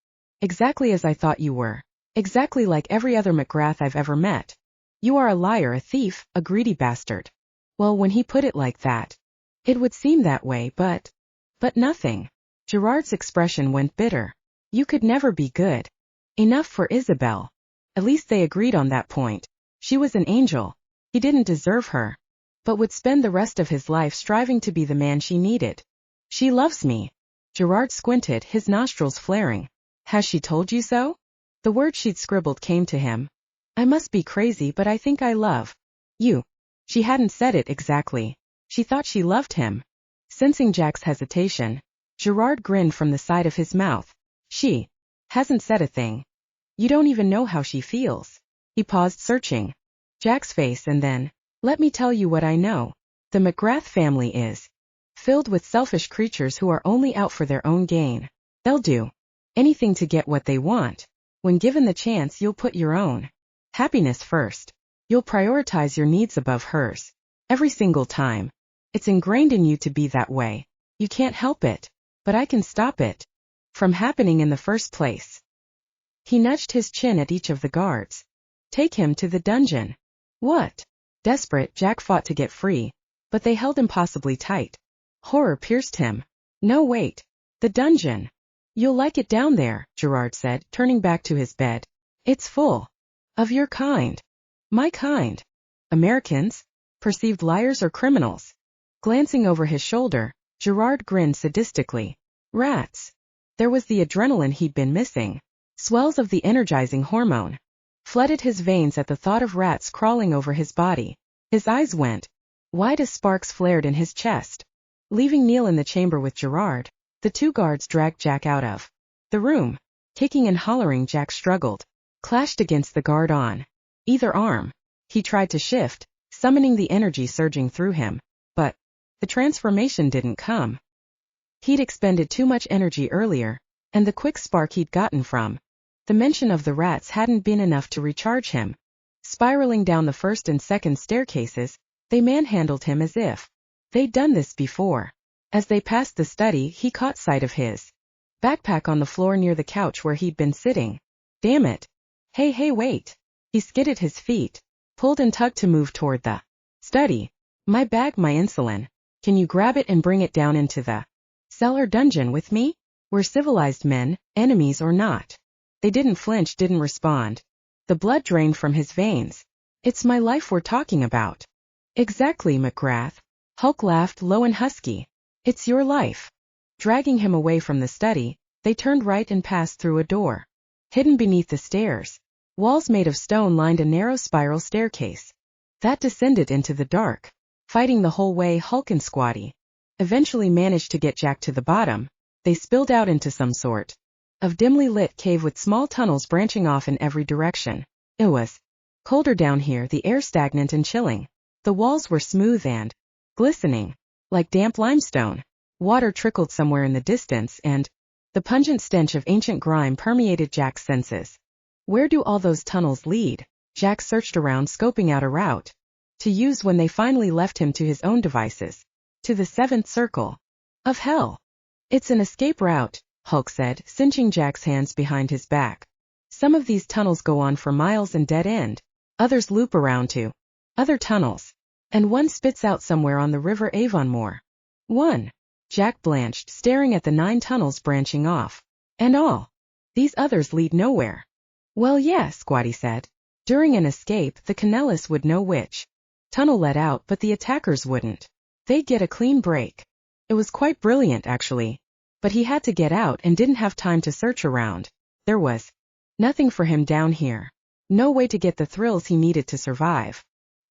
exactly as I thought you were. Exactly like every other McGrath I've ever met. You are a liar, a thief, a greedy bastard. Well, when he put it like that, it would seem that way, but nothing. Gerard's expression went bitter. You could never be good enough for Isabelle. At least they agreed on that point. She was an angel. He didn't deserve her, but would spend the rest of his life striving to be the man she needed. She loves me. Gerard squinted, his nostrils flaring. Has she told you so? The word she'd scribbled came to him. I must be crazy, but I think I love you. She hadn't said it exactly. She thought she loved him. Sensing Jack's hesitation, Gerard grinned from the side of his mouth. She hasn't said a thing. You don't even know how she feels. He paused, searching Jack's face, and then, let me tell you what I know. The McGrath family is filled with selfish creatures who are only out for their own gain. They'll do anything to get what they want. When given the chance, you'll put your own happiness first. You'll prioritize your needs above hers. Every single time. It's ingrained in you to be that way. You can't help it. But I can stop it from happening in the first place. He nudged his chin at each of the guards. Take him to the dungeon. What? Desperate, Jack fought to get free, but they held impossibly tight. Horror pierced him. No, wait. The dungeon. You'll like it down there, Gerard said, turning back to his bed. It's full of your kind. My kind. Americans? Perceived liars or criminals? Glancing over his shoulder, Gerard grinned sadistically. Rats. There was the adrenaline he'd been missing. Swells of the energizing hormone flooded his veins at the thought of rats crawling over his body. His eyes went wide as sparks flared in his chest. Leaving Neil in the chamber with Gerard, the two guards dragged Jack out of the room. Kicking and hollering, Jack struggled, clashed against the guard on either arm. He tried to shift, summoning the energy surging through him, but the transformation didn't come. He'd expended too much energy earlier, and the quick spark he'd gotten from the mention of the rats hadn't been enough to recharge him. Spiraling down the first and second staircases, they manhandled him as if they'd done this before. As they passed the study, he caught sight of his backpack on the floor near the couch where he'd been sitting. Damn it. Hey, wait. He skidded his feet, pulled and tugged to move toward the study. My bag, my insulin. Can you grab it and bring it down into the cellar dungeon with me? We're civilized men, enemies or not. They didn't flinch, didn't respond. The blood drained from his veins. It's my life we're talking about. Exactly, McGrath. Hulk laughed, low and husky. It's your life. Dragging him away from the study, they turned right and passed through a door. Hidden beneath the stairs, walls made of stone lined a narrow spiral staircase that descended into the dark. Fighting the whole way, Hulk and Squatty eventually managed to get Jack to the bottom. They spilled out into some sort of dimly lit cave with small tunnels branching off in every direction. It was colder down here, the air stagnant and chilling. The walls were smooth and glistening, like damp limestone. Water trickled somewhere in the distance, and the pungent stench of ancient grime permeated Jack's senses. Where do all those tunnels lead? Jack searched around, scoping out a route to use when they finally left him to his own devices. To the seventh circle of hell. It's an escape route, Hulk said, cinching Jack's hands behind his back. Some of these tunnels go on for miles and dead end. Others loop around to other tunnels. And one spits out somewhere on the river Avonmore. One. Jack blanched, staring at the 9 tunnels branching off. And all these others lead nowhere. Well, yeah, Squatty said. During an escape, the Connellys would know which tunnel led out, but the attackers wouldn't. They'd get a clean break. It was quite brilliant, actually. But he had to get out and didn't have time to search around. There was nothing for him down here. No way to get the thrills he needed to survive.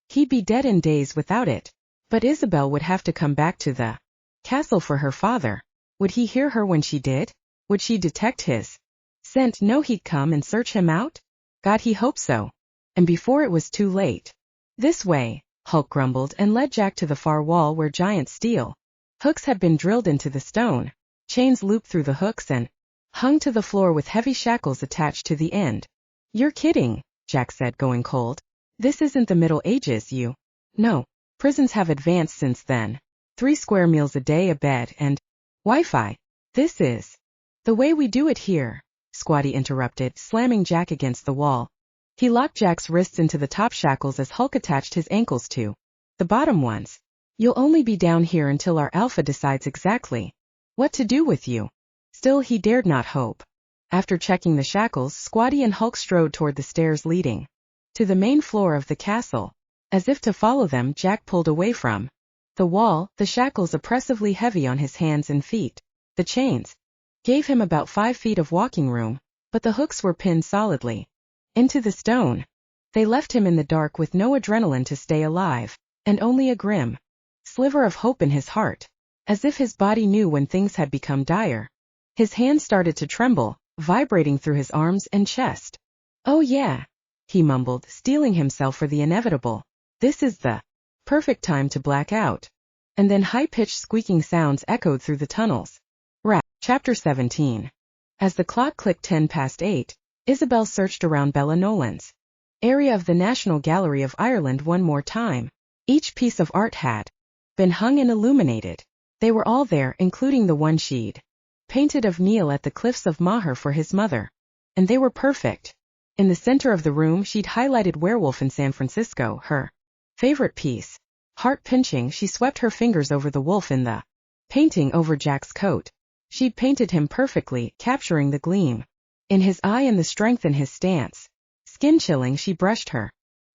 He'd be dead in days without it. But Isabelle would have to come back to the castle for her father. Would he hear her when she did? Would she detect his scent? Know he'd come and search him out? God, he hoped so. And before it was too late. This way, Hulk grumbled and led Jack to the far wall where giant steel hooks had been drilled into the stone. Chains looped through the hooks and hung to the floor with heavy shackles attached to the end. You're kidding, Jack said, going cold. This isn't the Middle Ages, you. No. Prisons have advanced since then. 3 square meals a day, a bed, and Wi-Fi. This is the way we do it here, Squatty interrupted, slamming Jack against the wall. He locked Jack's wrists into the top shackles as Hulk attached his ankles to the bottom ones. You'll only be down here until our alpha decides exactly what to do with you. Still, he dared not hope. After checking the shackles, Squatty and Hulk strode toward the stairs leading to the main floor of the castle. As if to follow them, Jack pulled away from the wall, the shackles oppressively heavy on his hands and feet. The chains gave him about 5 feet of walking room, but the hooks were pinned solidly into the stone. They left him in the dark with no adrenaline to stay alive, and only a grim sliver of hope in his heart, as if his body knew when things had become dire. His hands started to tremble, vibrating through his arms and chest. Oh yeah, he mumbled, steeling himself for the inevitable. This is the perfect time to black out. And then high-pitched squeaking sounds echoed through the tunnels. Chapter 17. As the clock clicked 10 past 8, Isabelle searched around Bella Nolan's area of the National Gallery of Ireland one more time. Each piece of art had been hung and illuminated. They were all there, including the one she'd painted of Neil at the cliffs of Moher for his mother. And they were perfect. In the center of the room, she'd highlighted Werewolf in San Francisco, her favorite piece. Heart-pinching, she swept her fingers over the wolf in the painting over Jack's coat. She'd painted him perfectly, capturing the gleam in his eye and the strength in his stance. Skin-chilling, she brushed her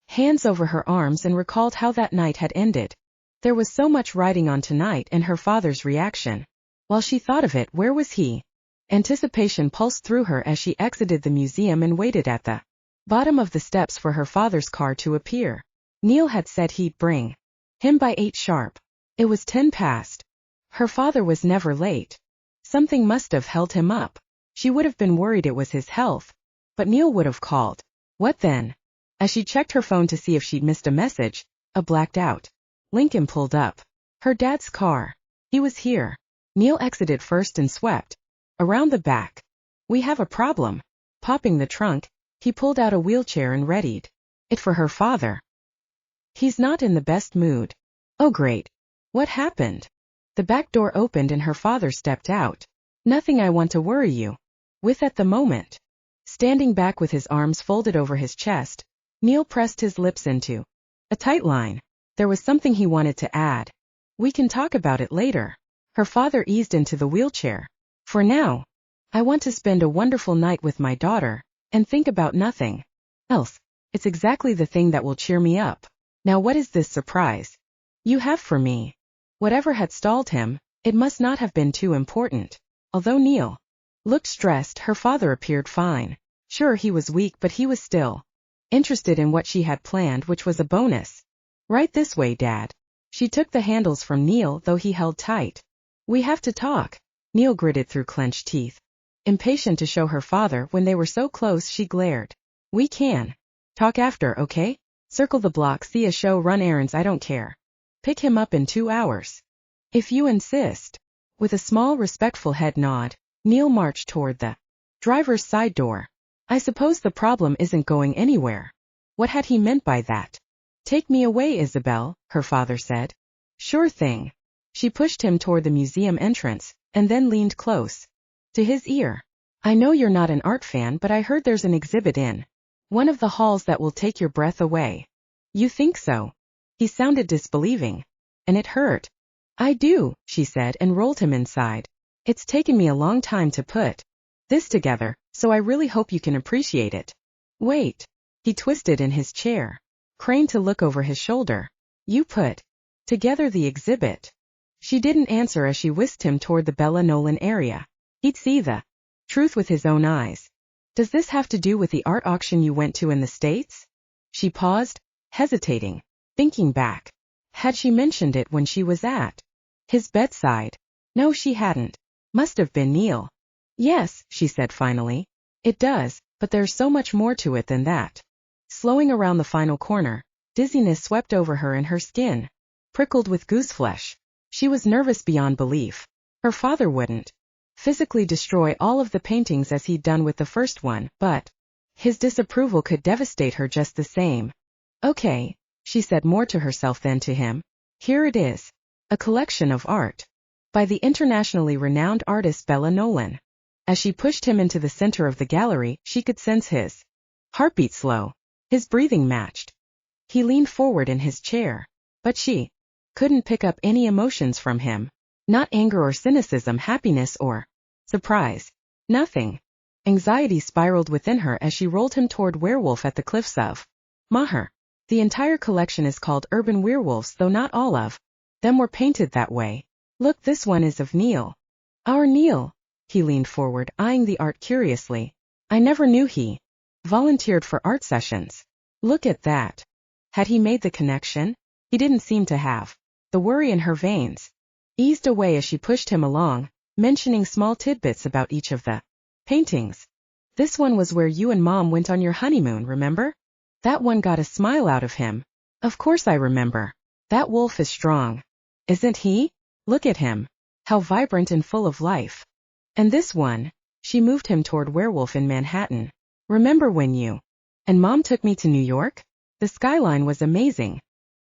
hands over her arms and recalled how that night had ended. There was so much riding on tonight and her father's reaction. While she thought of it, where was he? Anticipation pulsed through her as she exited the museum and waited at the bottom of the steps for her father's car to appear. Neil had said he'd bring him by 8 sharp. It was 10 past. Her father was never late. Something must have held him up. She would have been worried it was his health. But Neil would have called. What then? As she checked her phone to see if she'd missed a message, a blacked out Lincoln pulled up. Her dad's car. He was here. Neil exited first and swept around the back. We have a problem. Popping the trunk, he pulled out a wheelchair and readied it for her father. He's not in the best mood. Oh great. What happened? The back door opened and her father stepped out. Nothing I want to worry you with at the moment. Standing back with his arms folded over his chest, Neil pressed his lips into a tight line. There was something he wanted to add. We can talk about it later. Her father eased into the wheelchair. For now, I want to spend a wonderful night with my daughter, and think about nothing else. It's exactly the thing that will cheer me up. Now what is this surprise you have for me? Whatever had stalled him, it must not have been too important. Although Neil looked stressed, her father appeared fine. Sure, he was weak, but he was still interested in what she had planned, which was a bonus. Right this way, Dad. She took the handles from Neil, though he held tight. We have to talk. Neil gritted through clenched teeth. Impatient to show her father when they were so close, she glared. We can talk after, okay? Circle the block, see a show, run errands, I don't care. Pick him up in 2 hours. If you insist. With a small, respectful head nod, Neil marched toward the driver's side door. I suppose the problem isn't going anywhere. What had he meant by that? Take me away, Isabelle, her father said. Sure thing. She pushed him toward the museum entrance, and then leaned close to his ear. I know you're not an art fan, but I heard there's an exhibit in one of the halls that will take your breath away. You think so? He sounded disbelieving. And it hurt. I do, she said and rolled him inside. It's taken me a long time to put this together, so I really hope you can appreciate it. Wait. He twisted in his chair, craned to look over his shoulder. You put together the exhibit. She didn't answer as she whisked him toward the Bella Nolan area. He'd see the truth with his own eyes. Does this have to do with the art auction you went to in the States? She paused, hesitating, thinking back. Had she mentioned it when she was at his bedside? No, she hadn't. Must have been Neil. Yes, she said finally. It does, but there's so much more to it than that. Slowing around the final corner, dizziness swept over her and her skin prickled with gooseflesh. She was nervous beyond belief. Her father wouldn't physically destroy all of the paintings as he'd done with the first one, but his disapproval could devastate her just the same. Okay, she said more to herself than to him. Here it is. A collection of art. By the internationally renowned artist Bella Nolan. As she pushed him into the center of the gallery, she could sense his heartbeat slow. His breathing matched. He leaned forward in his chair. But she couldn't pick up any emotions from him. Not anger or cynicism, happiness or surprise. Nothing. Anxiety spiraled within her as she rolled him toward Werewolf at the cliffs of Maher. The entire collection is called Urban Werewolves, though not all of them were painted that way. Look, this one is of Neil. Our Neil. He leaned forward, eyeing the art curiously. I never knew he volunteered for art sessions. Look at that. Had he made the connection? He didn't seem to have. The worry in her veins eased away as she pushed him along, mentioning small tidbits about each of the paintings. This one was where you and Mom went on your honeymoon, remember? That one got a smile out of him. Of course I remember. That wolf is strong. Isn't he? Look at him. How vibrant and full of life. And this one, she moved him toward Werewolf in Manhattan. Remember when you and Mom took me to New York? The skyline was amazing.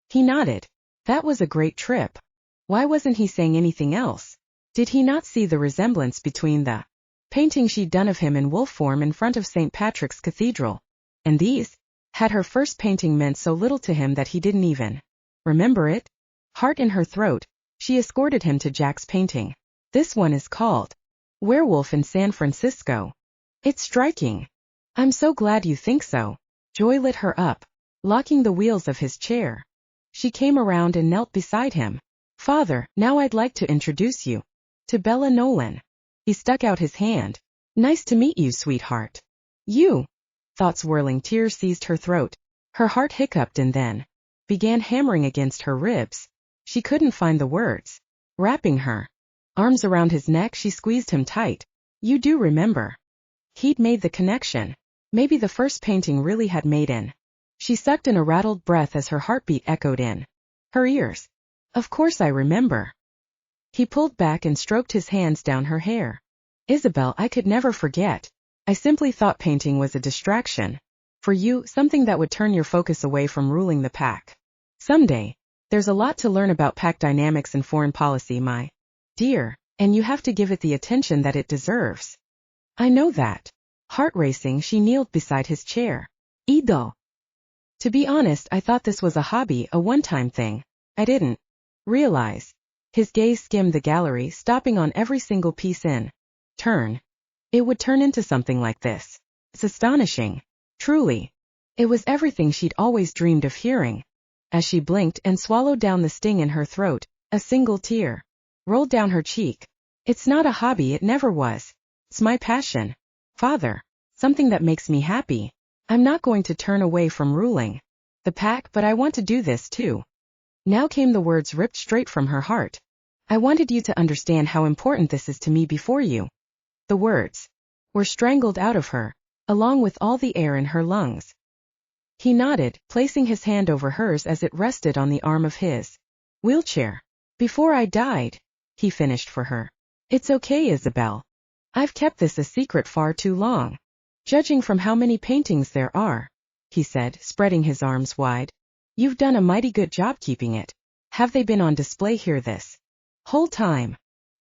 He nodded. That was a great trip. Why wasn't he saying anything else? Did he not see the resemblance between the painting she'd done of him in wolf form in front of St. Patrick's Cathedral and these? Had her first painting meant so little to him that he didn't even remember it? Heart in her throat, she escorted him to Jack's painting. This one is called Werewolf in San Francisco. It's striking. I'm so glad you think so. Joy lit her up, locking the wheels of his chair. She came around and knelt beside him. Father, now I'd like to introduce you to Bella Nolan. He stuck out his hand. Nice to meet you, sweetheart. You. Thoughts whirling, tears seized her throat. Her heart hiccuped and then began hammering against her ribs. She couldn't find the words. Wrapping her arms around his neck, she squeezed him tight. You do remember. He'd made the connection. Maybe the first painting really had made in. She sucked in a rattled breath as her heartbeat echoed in her ears. Of course I remember. He pulled back and stroked his hands down her hair. Isabelle, I could never forget. I simply thought painting was a distraction. For you, something that would turn your focus away from ruling the pack. Someday. There's a lot to learn about pack dynamics and foreign policy, my dear, and you have to give it the attention that it deserves. I know that. Heart racing, she kneeled beside his chair. Ido. To be honest, I thought this was a hobby, a one-time thing. I didn't realize. His gaze skimmed the gallery, stopping on every single piece in turn. It would turn into something like this. It's astonishing. Truly. It was everything she'd always dreamed of hearing. As she blinked and swallowed down the sting in her throat, a single tear rolled down her cheek. It's not a hobby, it never was. It's my passion. Father. Something that makes me happy. I'm not going to turn away from ruling the pack, but I want to do this too. Now came the words ripped straight from her heart. I wanted you to understand how important this is to me before you. The words were strangled out of her, along with all the air in her lungs. He nodded, placing his hand over hers as it rested on the arm of his wheelchair. Before I died, he finished for her. It's okay, Isabelle. I've kept this a secret far too long. Judging from how many paintings there are, he said, spreading his arms wide. You've done a mighty good job keeping it. Have they been on display here this whole time?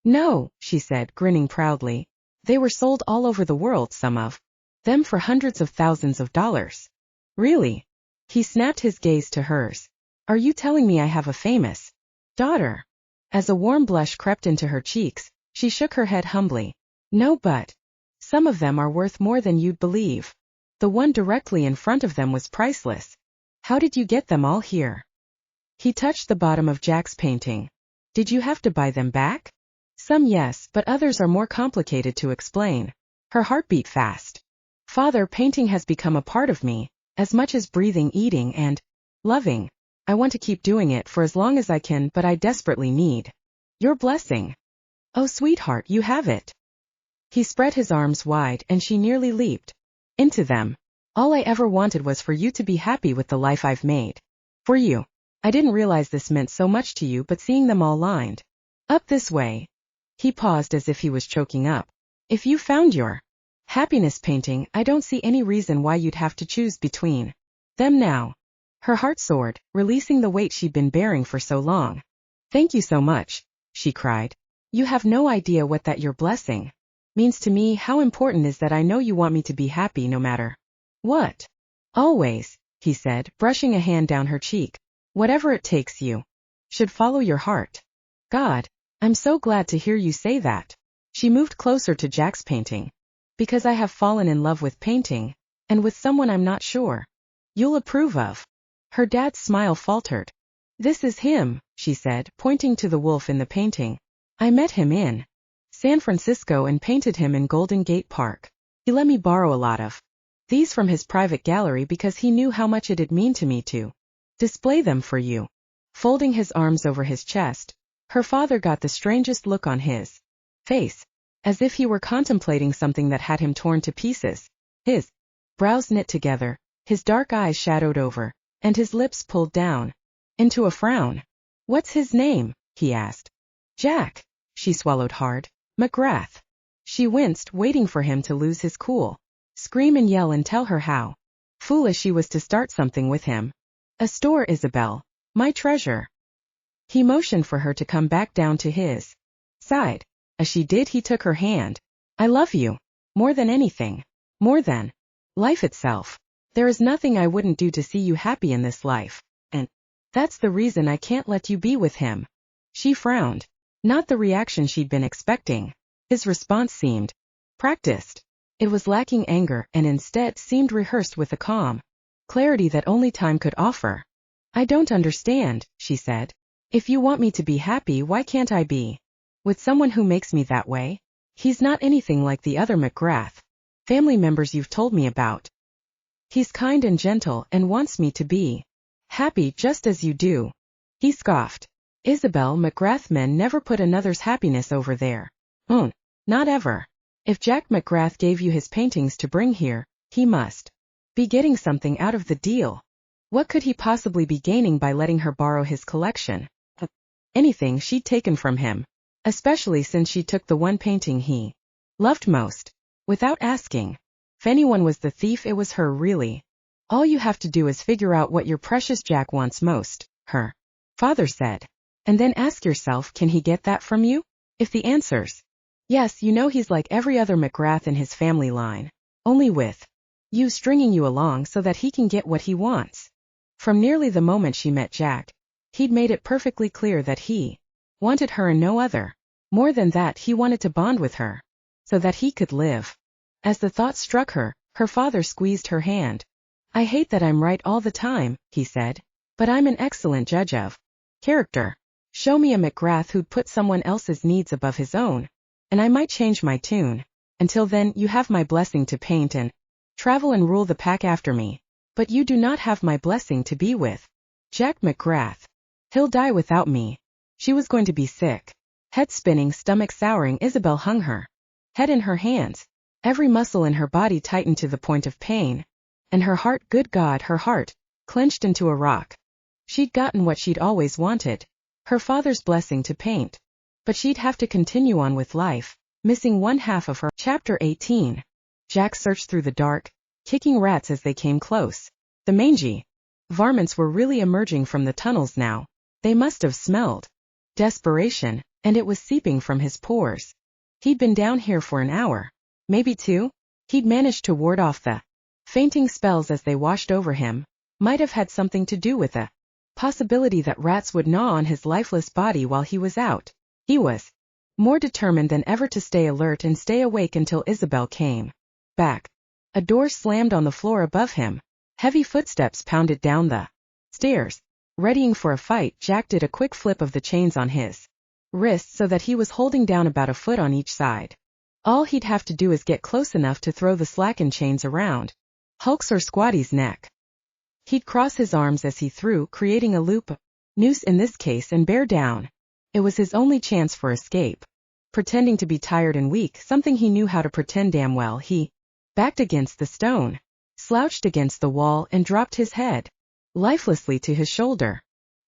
No, she said, grinning proudly. They were sold all over the world, some of them for hundreds of thousands of dollars. Really? He snapped his gaze to hers. Are you telling me I have a famous daughter? As a warm blush crept into her cheeks, she shook her head humbly. No, but some of them are worth more than you'd believe. The one directly in front of them was priceless. How did you get them all here? He touched the bottom of Jack's painting. Did you have to buy them back? Some yes, but others are more complicated to explain. Her heart beat fast. Father, painting has become a part of me, as much as breathing, eating, and loving. I want to keep doing it for as long as I can, but I desperately need your blessing. Oh, sweetheart, you have it. He spread his arms wide and she nearly leaped into them. All I ever wanted was for you to be happy with the life I've made. For you. I didn't realize this meant so much to you, but seeing them all lined up this way. He paused as if he was choking up. If you found your happiness painting, I don't see any reason why you'd have to choose between them now. Her heart soared, releasing the weight she'd been bearing for so long. "Thank you so much," she cried. "You have no idea what that your blessing means to me, how important is that I know you want me to be happy no matter what." "Always," he said, brushing a hand down her cheek. "Whatever it takes, you should follow your heart." "God, I'm so glad to hear you say that." She moved closer to Jack's painting. "Because I have fallen in love with painting, and with someone I'm not sure you'll approve of." Her dad's smile faltered. "This is him," she said, pointing to the wolf in the painting. "I met him in San Francisco and painted him in Golden Gate Park. He let me borrow a lot of these from his private gallery because he knew how much it'd mean to me to display them for you." Folding his arms over his chest, her father got the strangest look on his face, as if he were contemplating something that had him torn to pieces. His brows knit together, his dark eyes shadowed over, and his lips pulled down into a frown. "What's his name?" he asked. "Jack." She swallowed hard. "McGrath." She winced, waiting for him to lose his cool, scream and yell and tell her how foolish she was to start something with him. "A store, Isabelle. My treasure." He motioned for her to come back down to his side. As she did, he took her hand. "I love you. More than anything. More than life itself. There is nothing I wouldn't do to see you happy in this life. And that's the reason I can't let you be with him." She frowned. Not the reaction she'd been expecting. His response seemed practiced. It was lacking anger and instead seemed rehearsed with a calm clarity that only time could offer. "I don't understand," she said. "If you want me to be happy, why can't I be with someone who makes me that way? He's not anything like the other McGrath family members you've told me about. He's kind and gentle and wants me to be happy just as you do." He scoffed. "Isabelle, McGrath men never put another's happiness over there. Not ever. If Jack McGrath gave you his paintings to bring here, he must be getting something out of the deal. What could he possibly be gaining by letting her borrow his collection? Anything she'd taken from him, especially since she took the one painting he loved most, without asking. If anyone was the thief, it was her, really. All you have to do is figure out what your precious Jack wants most," her father said. "And then ask yourself, can he get that from you? If the answer's yes, you know he's like every other McGrath in his family line, only with you stringing you along so that he can get what he wants." From nearly the moment she met Jack, he'd made it perfectly clear that he wanted her and no other. More than that, he wanted to bond with her so that he could live. As the thought struck her, her father squeezed her hand. "I hate that I'm right all the time," he said, "but I'm an excellent judge of character. Show me a McGrath who'd put someone else's needs above his own, and I might change my tune. Until then, you have my blessing to paint and travel and rule the pack after me. But you do not have my blessing to be with Jack McGrath. He'll die without me." She was going to be sick. Head spinning, stomach souring, Isabelle hung her head in her hands. Every muscle in her body tightened to the point of pain. And her heart, good God, her heart, clenched into a rock. She'd gotten what she'd always wanted. Her father's blessing to paint. But she'd have to continue on with life, missing one half of her. Chapter 18. Jack searched through the dark, kicking rats as they came close. The mangy varmints were really emerging from the tunnels now. They must have smelled desperation, and it was seeping from his pores. He'd been down here for an hour, maybe two. He'd managed to ward off the fainting spells as they washed over him. Might have had something to do with the possibility that rats would gnaw on his lifeless body while he was out. He was more determined than ever to stay alert and stay awake until Isabelle came back. A door slammed on the floor above him. Heavy footsteps pounded down the stairs. Readying for a fight, Jack did a quick flip of the chains on his wrists so that he was holding down about a foot on each side. All he'd have to do is get close enough to throw the slackened chains around Hulk's or Squatty's neck. He'd cross his arms as he threw, creating a loop, noose in this case, and bear down. It was his only chance for escape. Pretending to be tired and weak, something he knew how to pretend damn well, he backed against the stone, slouched against the wall, and dropped his head lifelessly to his shoulder.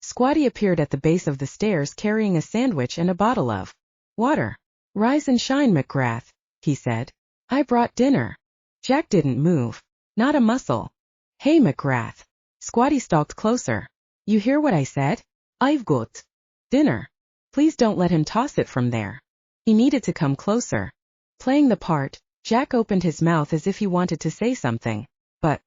Squatty appeared at the base of the stairs carrying a sandwich and a bottle of water. "Rise and shine, McGrath," he said. "I brought dinner." Jack didn't move. Not a muscle. "Hey, McGrath." Squatty stalked closer. You hear what I said? I've got dinner. Please don't let him toss it from there. He needed to come closer. Playing the part, Jack opened his mouth as if he wanted to say something, but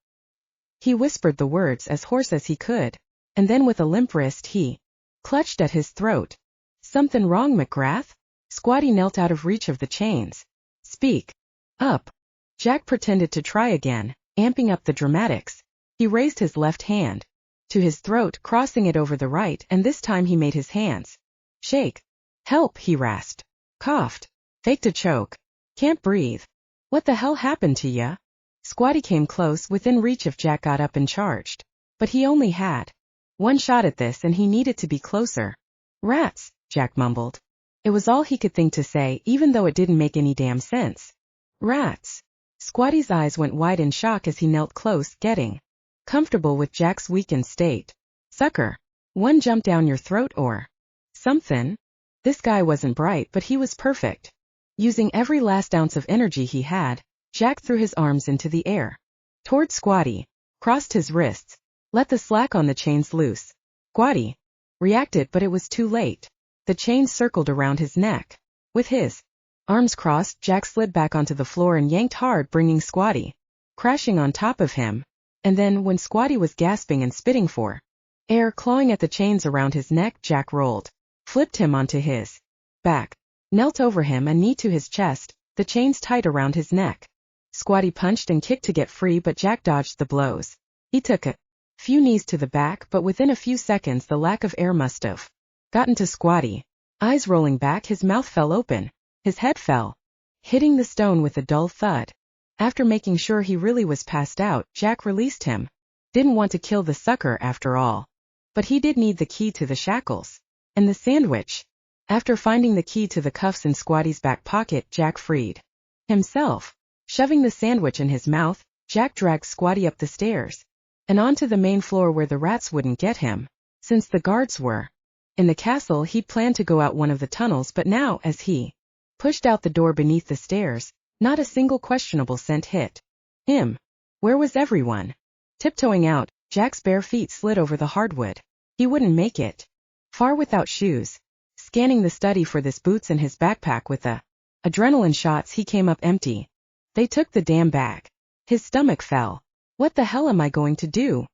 he whispered the words as hoarse as he could, and then with a limp wrist he clutched at his throat. Something wrong, McGrath? Squatty knelt out of reach of the chains. Speak up. Jack pretended to try again, amping up the dramatics. He raised his left hand to his throat, crossing it over the right, and this time he made his hands shake. Help, he rasped. Coughed. Faked a choke. Can't breathe. What the hell happened to ya? Squatty came close, within reach if Jack got up and charged. But he only had one shot at this and he needed to be closer. Rats, Jack mumbled. It was all he could think to say, even though it didn't make any damn sense. Rats. Squatty's eyes went wide in shock as he knelt close, getting comfortable with Jack's weakened state. Sucker. One jump down your throat or something? This guy wasn't bright, but he was perfect. Using every last ounce of energy he had, Jack threw his arms into the air toward Squatty, crossed his wrists, let the slack on the chains loose. Squatty reacted, but it was too late. The chains circled around his neck. With his arms crossed, Jack slid back onto the floor and yanked hard, bringing Squatty crashing on top of him. And then, when Squatty was gasping and spitting for air, clawing at the chains around his neck, Jack rolled, flipped him onto his back, knelt over him, a knee to his chest, the chains tight around his neck. Squatty punched and kicked to get free, but Jack dodged the blows. He took a few knees to the back, but within a few seconds the lack of air must have gotten to Squatty. Eyes rolling back, his mouth fell open. His head fell, hitting the stone with a dull thud. After making sure he really was passed out, Jack released him. Didn't want to kill the sucker after all. But he did need the key to the shackles. And the sandwich. After finding the key to the cuffs in Squatty's back pocket, Jack freed himself. Shoving the sandwich in his mouth, Jack dragged Squatty up the stairs and onto the main floor where the rats wouldn't get him. Since the guards were in the castle, he'd planned to go out one of the tunnels, but now, as he pushed out the door beneath the stairs, not a single questionable scent hit him. Where was everyone? Tiptoeing out, Jack's bare feet slid over the hardwood. He wouldn't make it far without shoes. Scanning the study for this boots in his backpack with the adrenaline shots, he came up empty. They took the damn bag. His stomach fell. What the hell am I going to do?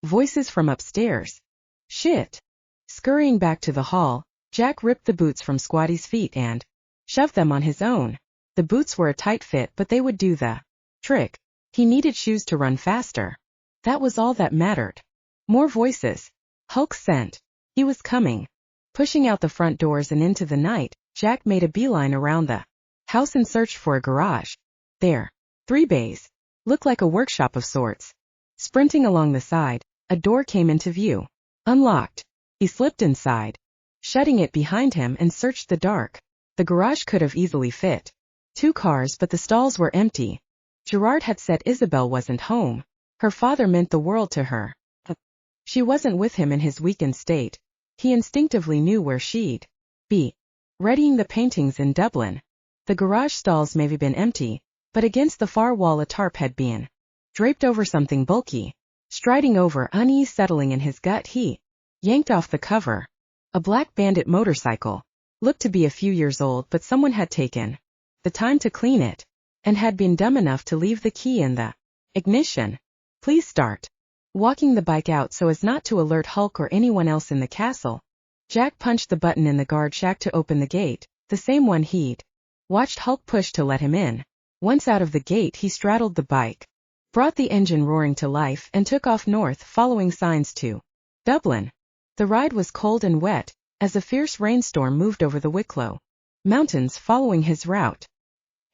Voices from upstairs. Shit. Scurrying back to the hall, Jack ripped the boots from Squatty's feet and shoved them on his own. The boots were a tight fit, but they would do the trick. He needed shoes to run faster. That was all that mattered. More voices. Hulk's scent. He was coming. Pushing out the front doors and into the night, Jack made a beeline around the house and searched for a garage. There. 3 bays. Looked like a workshop of sorts. Sprinting along the side, a door came into view. Unlocked. He slipped inside, shutting it behind him, and searched the dark. The garage could have easily fit 2 cars, but the stalls were empty. Gerard had said Isabelle wasn't home. Her father meant the world to her. She wasn't with him in his weakened state. He instinctively knew where she'd be. Readying the paintings in Dublin. The garage stalls may have been empty, but against the far wall a tarp had been draped over something bulky. Striding over, unease settling in his gut, he yanked off the cover. A black Bandit motorcycle. Looked to be a few years old, but someone had taken the time to clean it, and had been dumb enough to leave the key in the ignition. Please start. Walking the bike out so as not to alert Hulk or anyone else in the castle, Jack punched the button in the guard shack to open the gate, the same one he'd watched Hulk push to let him in. Once out of the gate, he straddled the bike, brought the engine roaring to life, and took off north, following signs to Dublin. The ride was cold and wet, as a fierce rainstorm moved over the Wicklow mountains following his route.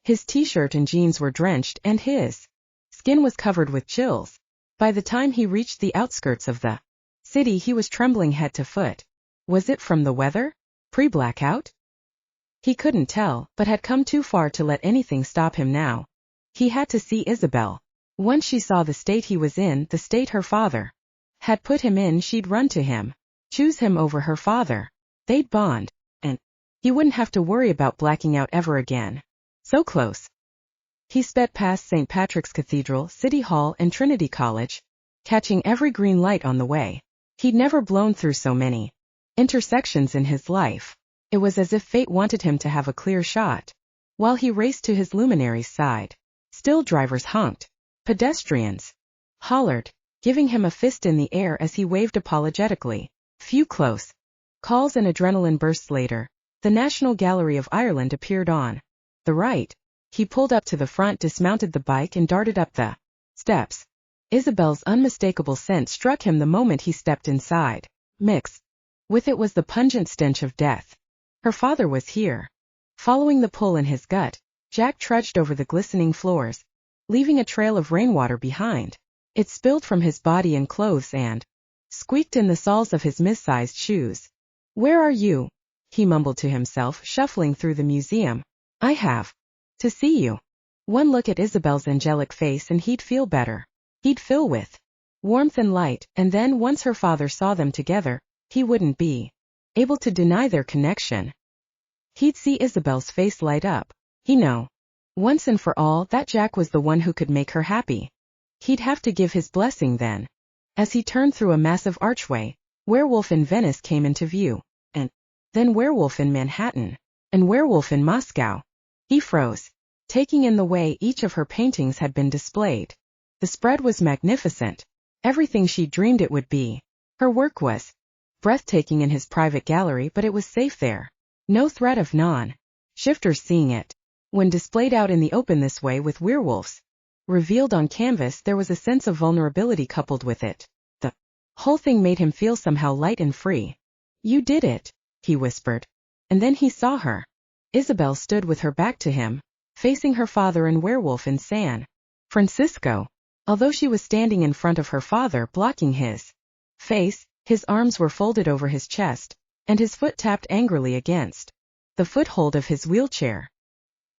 His t-shirt and jeans were drenched, and his skin was covered with chills. By the time he reached the outskirts of the city, he was trembling head to foot. Was it from the weather? Pre-blackout? He couldn't tell, but had come too far to let anything stop him now. He had to see Isabelle. Once she saw the state he was in, the state her father had put him in, she'd run to him, choose him over her father. They'd bond, and he wouldn't have to worry about blacking out ever again. So close. He sped past St. Patrick's Cathedral, City Hall, and Trinity College. catching every green light on the way. He'd never blown through so many intersections in his life. It was as if fate wanted him to have a clear shot. While he raced to his Luminary's side, still drivers honked. Pedestrians hollered, giving him a fist in the air as he waved apologetically. Few close calls and adrenaline bursts later, the National Gallery of Ireland appeared on the right. He pulled up to the front, dismounted the bike and darted up the steps. Isabelle's unmistakable scent struck him the moment he stepped inside. Mixed with it was the pungent stench of death. Her father was here. Following the pull in his gut, Jack trudged over the glistening floors, leaving a trail of rainwater behind. It spilled from his body and clothes and squeaked in the soles of his mis-sized shoes. "Where are you?" he mumbled to himself, shuffling through the museum. "I have to see you." One look at Isabelle's angelic face and he'd feel better. He'd fill with warmth and light, and then once her father saw them together, he wouldn't be able to deny their connection. He'd see Isabelle's face light up. He'd know, once and for all, that Jack was the one who could make her happy. He'd have to give his blessing then. As he turned through a massive archway, Werewolf in Venice came into view, and then Werewolf in Manhattan, and Werewolf in Moscow. He froze, taking in the way each of her paintings had been displayed. The spread was magnificent, everything she dreamed it would be. Her work was breathtaking in his private gallery, but it was safe there. No threat of non-shifters seeing it. When displayed out in the open this way with werewolves revealed on canvas, there was a sense of vulnerability coupled with it. The whole thing made him feel somehow light and free. "You did it," he whispered. And then he saw her. Isabelle stood with her back to him, facing her father and Werewolf in San Francisco. Although she was standing in front of her father, blocking his face, his arms were folded over his chest, and his foot tapped angrily against the foothold of his wheelchair.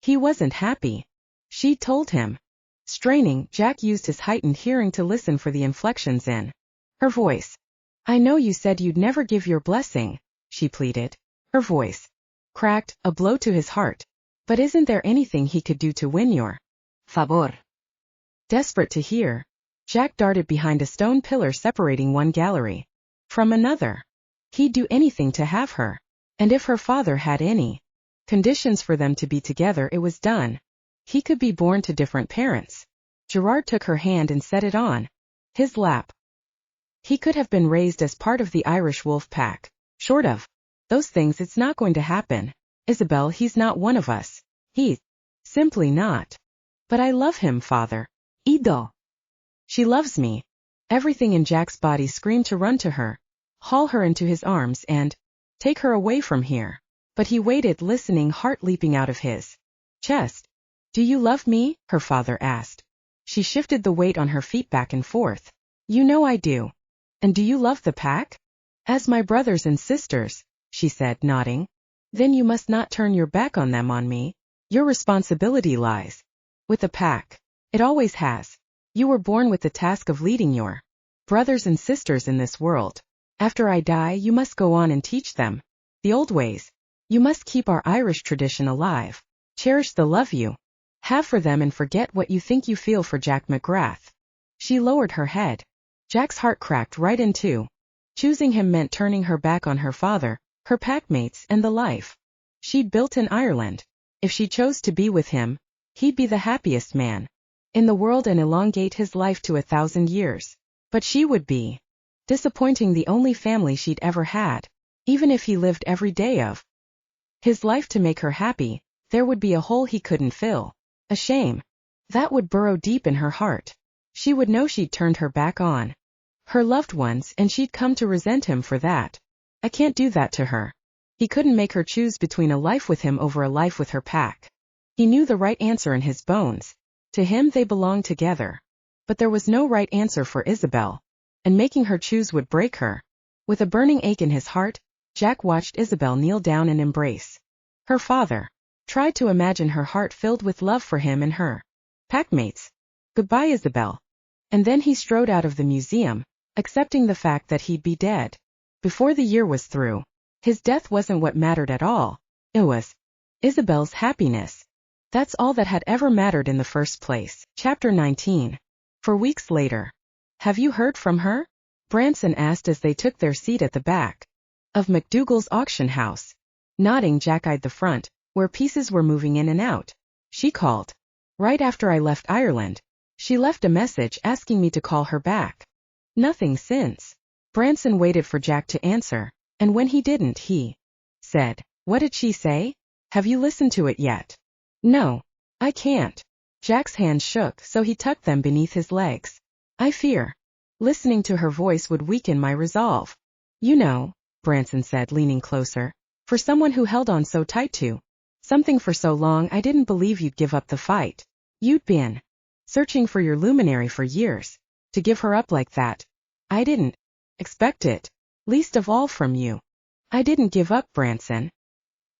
He wasn't happy, she told him. Straining, Jack used his heightened hearing to listen for the inflections in her voice. "I know you said you'd never give your blessing," she pleaded. Her voice cracked, a blow to his heart. "But isn't there anything he could do to win your favor?" Desperate to hear, Jack darted behind a stone pillar separating one gallery from another. He'd do anything to have her. And if her father had any conditions for them to be together, it was done. He could be born to different parents. Gerard took her hand and set it on his lap. He could have been raised as part of the Irish wolf pack. Short of those things, it's not going to happen. "Isabelle, he's not one of us. He's simply not." "But I love him, father." "Ido." "She loves me." Everything in Jack's body screamed to run to her, haul her into his arms and take her away from here. But he waited, listening, heart leaping out of his chest. "Do you love me?" her father asked. She shifted the weight on her feet back and forth. "You know I do." "And do you love the pack?" "As my brothers and sisters," she said, nodding. "Then you must not turn your back on them on me. Your responsibility lies with the pack. It always has. You were born with the task of leading your brothers and sisters in this world. After I die, you must go on and teach them the old ways. You must keep our Irish tradition alive. Cherish the love you have for them and forget what you think you feel for Jack McGrath." She lowered her head. Jack's heart cracked right in two. Choosing him meant turning her back on her father, her packmates, and the life she'd built in Ireland. If she chose to be with him, he'd be the happiest man in the world and elongate his life to 1,000 years. But she would be disappointing the only family she'd ever had. Even if he lived every day of his life to make her happy, there would be a hole he couldn't fill. A shame that would burrow deep in her heart. She would know she'd turned her back on her loved ones, and she'd come to resent him for that. I can't do that to her. He couldn't make her choose between a life with him over a life with her pack. He knew the right answer in his bones. To him they belonged together. But there was no right answer for Isabelle, and making her choose would break her. With a burning ache in his heart, Jack watched Isabelle kneel down and embrace her father. Tried to imagine her heart filled with love for him and her packmates. "Goodbye, Isabelle." And then he strode out of the museum, accepting the fact that he'd be dead before the year was through. His death wasn't what mattered at all. It was Isabelle's happiness. That's all that had ever mattered in the first place. Chapter 19. For weeks later, Have you heard from her? Branson asked as they took their seat at the back of McDougal's auction house. Nodding, Jack eyed the front, where pieces were moving in and out. She called. Right after I left Ireland. She left a message asking me to call her back. Nothing since. Branson waited for Jack to answer, and when he didn't, he said, What did she say? Have you listened to it yet? No. I can't. Jack's hands shook, so he tucked them beneath his legs. I fear listening to her voice would weaken my resolve. You know, Branson said, leaning closer, for someone who held on so tight to something for so long, I didn't believe you'd give up the fight. You'd been searching for your Luminary for years. To give her up like that, I didn't expect it, least of all from you. I didn't give up, Branson.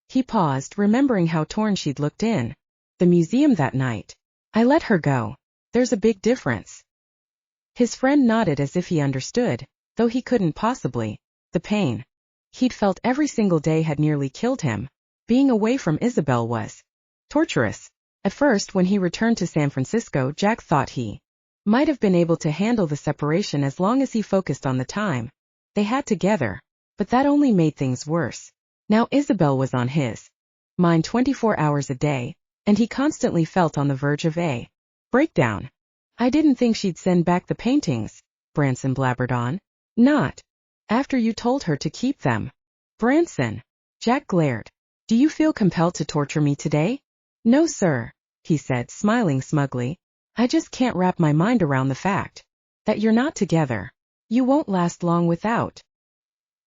He paused, remembering how torn she'd looked in the museum that night. I let her go. There's a big difference. His friend nodded as if he understood, though he couldn't possibly. The pain he'd felt every single day had nearly killed him. Being away from Isabelle was torturous. At first, when he returned to San Francisco, Jack thought he might have been able to handle the separation as long as he focused on the time they had together, but that only made things worse. Now Isabelle was on his mind 24 hours a day, and he constantly felt on the verge of a breakdown. I didn't think she'd send back the paintings, Branson blabbered on. Not after you told her to keep them. Branson. Jack glared. Do you feel compelled to torture me today? No, sir, he said, smiling smugly. I just can't wrap my mind around the fact that you're not together. You won't last long without.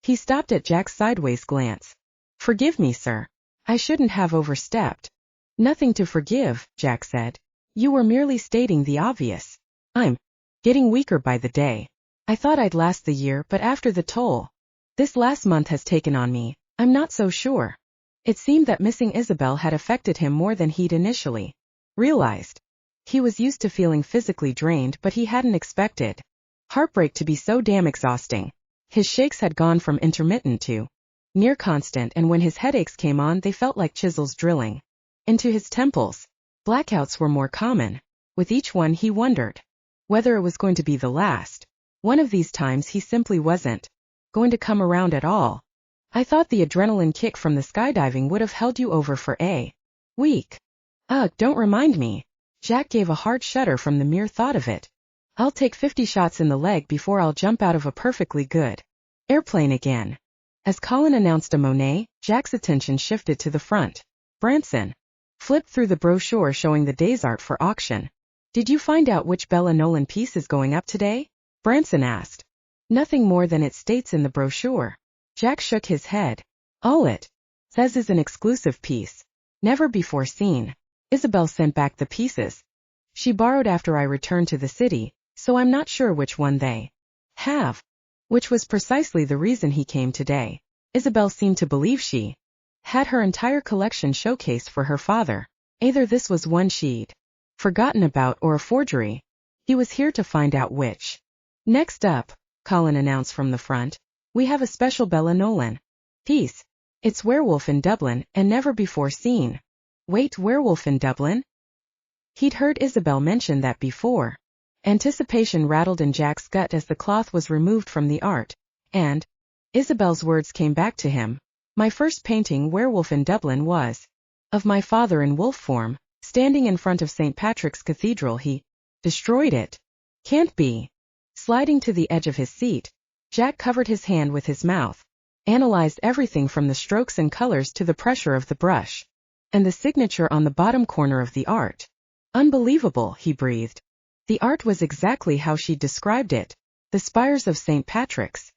He stopped at Jack's sideways glance. Forgive me, sir. I shouldn't have overstepped. Nothing to forgive, Jack said. You were merely stating the obvious. I'm getting weaker by the day. I thought I'd last the year, but after the toll this last month has taken on me, I'm not so sure. It seemed that missing Isabelle had affected him more than he'd initially realized. He was used to feeling physically drained, but he hadn't expected heartbreak to be so damn exhausting. His shakes had gone from intermittent to near constant, and when his headaches came on, they felt like chisels drilling into his temples. Blackouts were more common. With each one, he wondered whether it was going to be the last. One of these times he simply wasn't going to come around at all. I thought the adrenaline kick from the skydiving would have held you over for a week. Ugh, don't remind me. Jack gave a hard shudder from the mere thought of it. I'll take 50 shots in the leg before I'll jump out of a perfectly good airplane again. As Colin announced a Monet, Jack's attention shifted to the front. Branson flipped through the brochure showing the day's art for auction. Did you find out which Bella Nolan piece is going up today? Branson asked. Nothing more than it states in the brochure. Jack shook his head. All it says is an exclusive piece. Never before seen. Isabelle sent back the pieces she borrowed after I returned to the city, so I'm not sure which one they have. Which was precisely the reason he came today. Isabelle seemed to believe she had her entire collection showcased for her father. Either this was one she'd forgotten about or a forgery. He was here to find out which. Next up, Colin announced from the front, we have a special Bella Nolan piece. It's Werewolf in Dublin, and never before seen. Wait, Werewolf in Dublin? He'd heard Isabelle mention that before. Anticipation rattled in Jack's gut as the cloth was removed from the art, and Isabelle's words came back to him. My first painting, Werewolf in Dublin, was of my father in wolf form, standing in front of St. Patrick's Cathedral. He destroyed it. Can't be. Sliding to the edge of his seat, Jack covered his hand with his mouth, analyzed everything from the strokes and colors to the pressure of the brush, and the signature on the bottom corner of the art. Unbelievable, he breathed. The art was exactly how she described it. The spires of St. Patrick's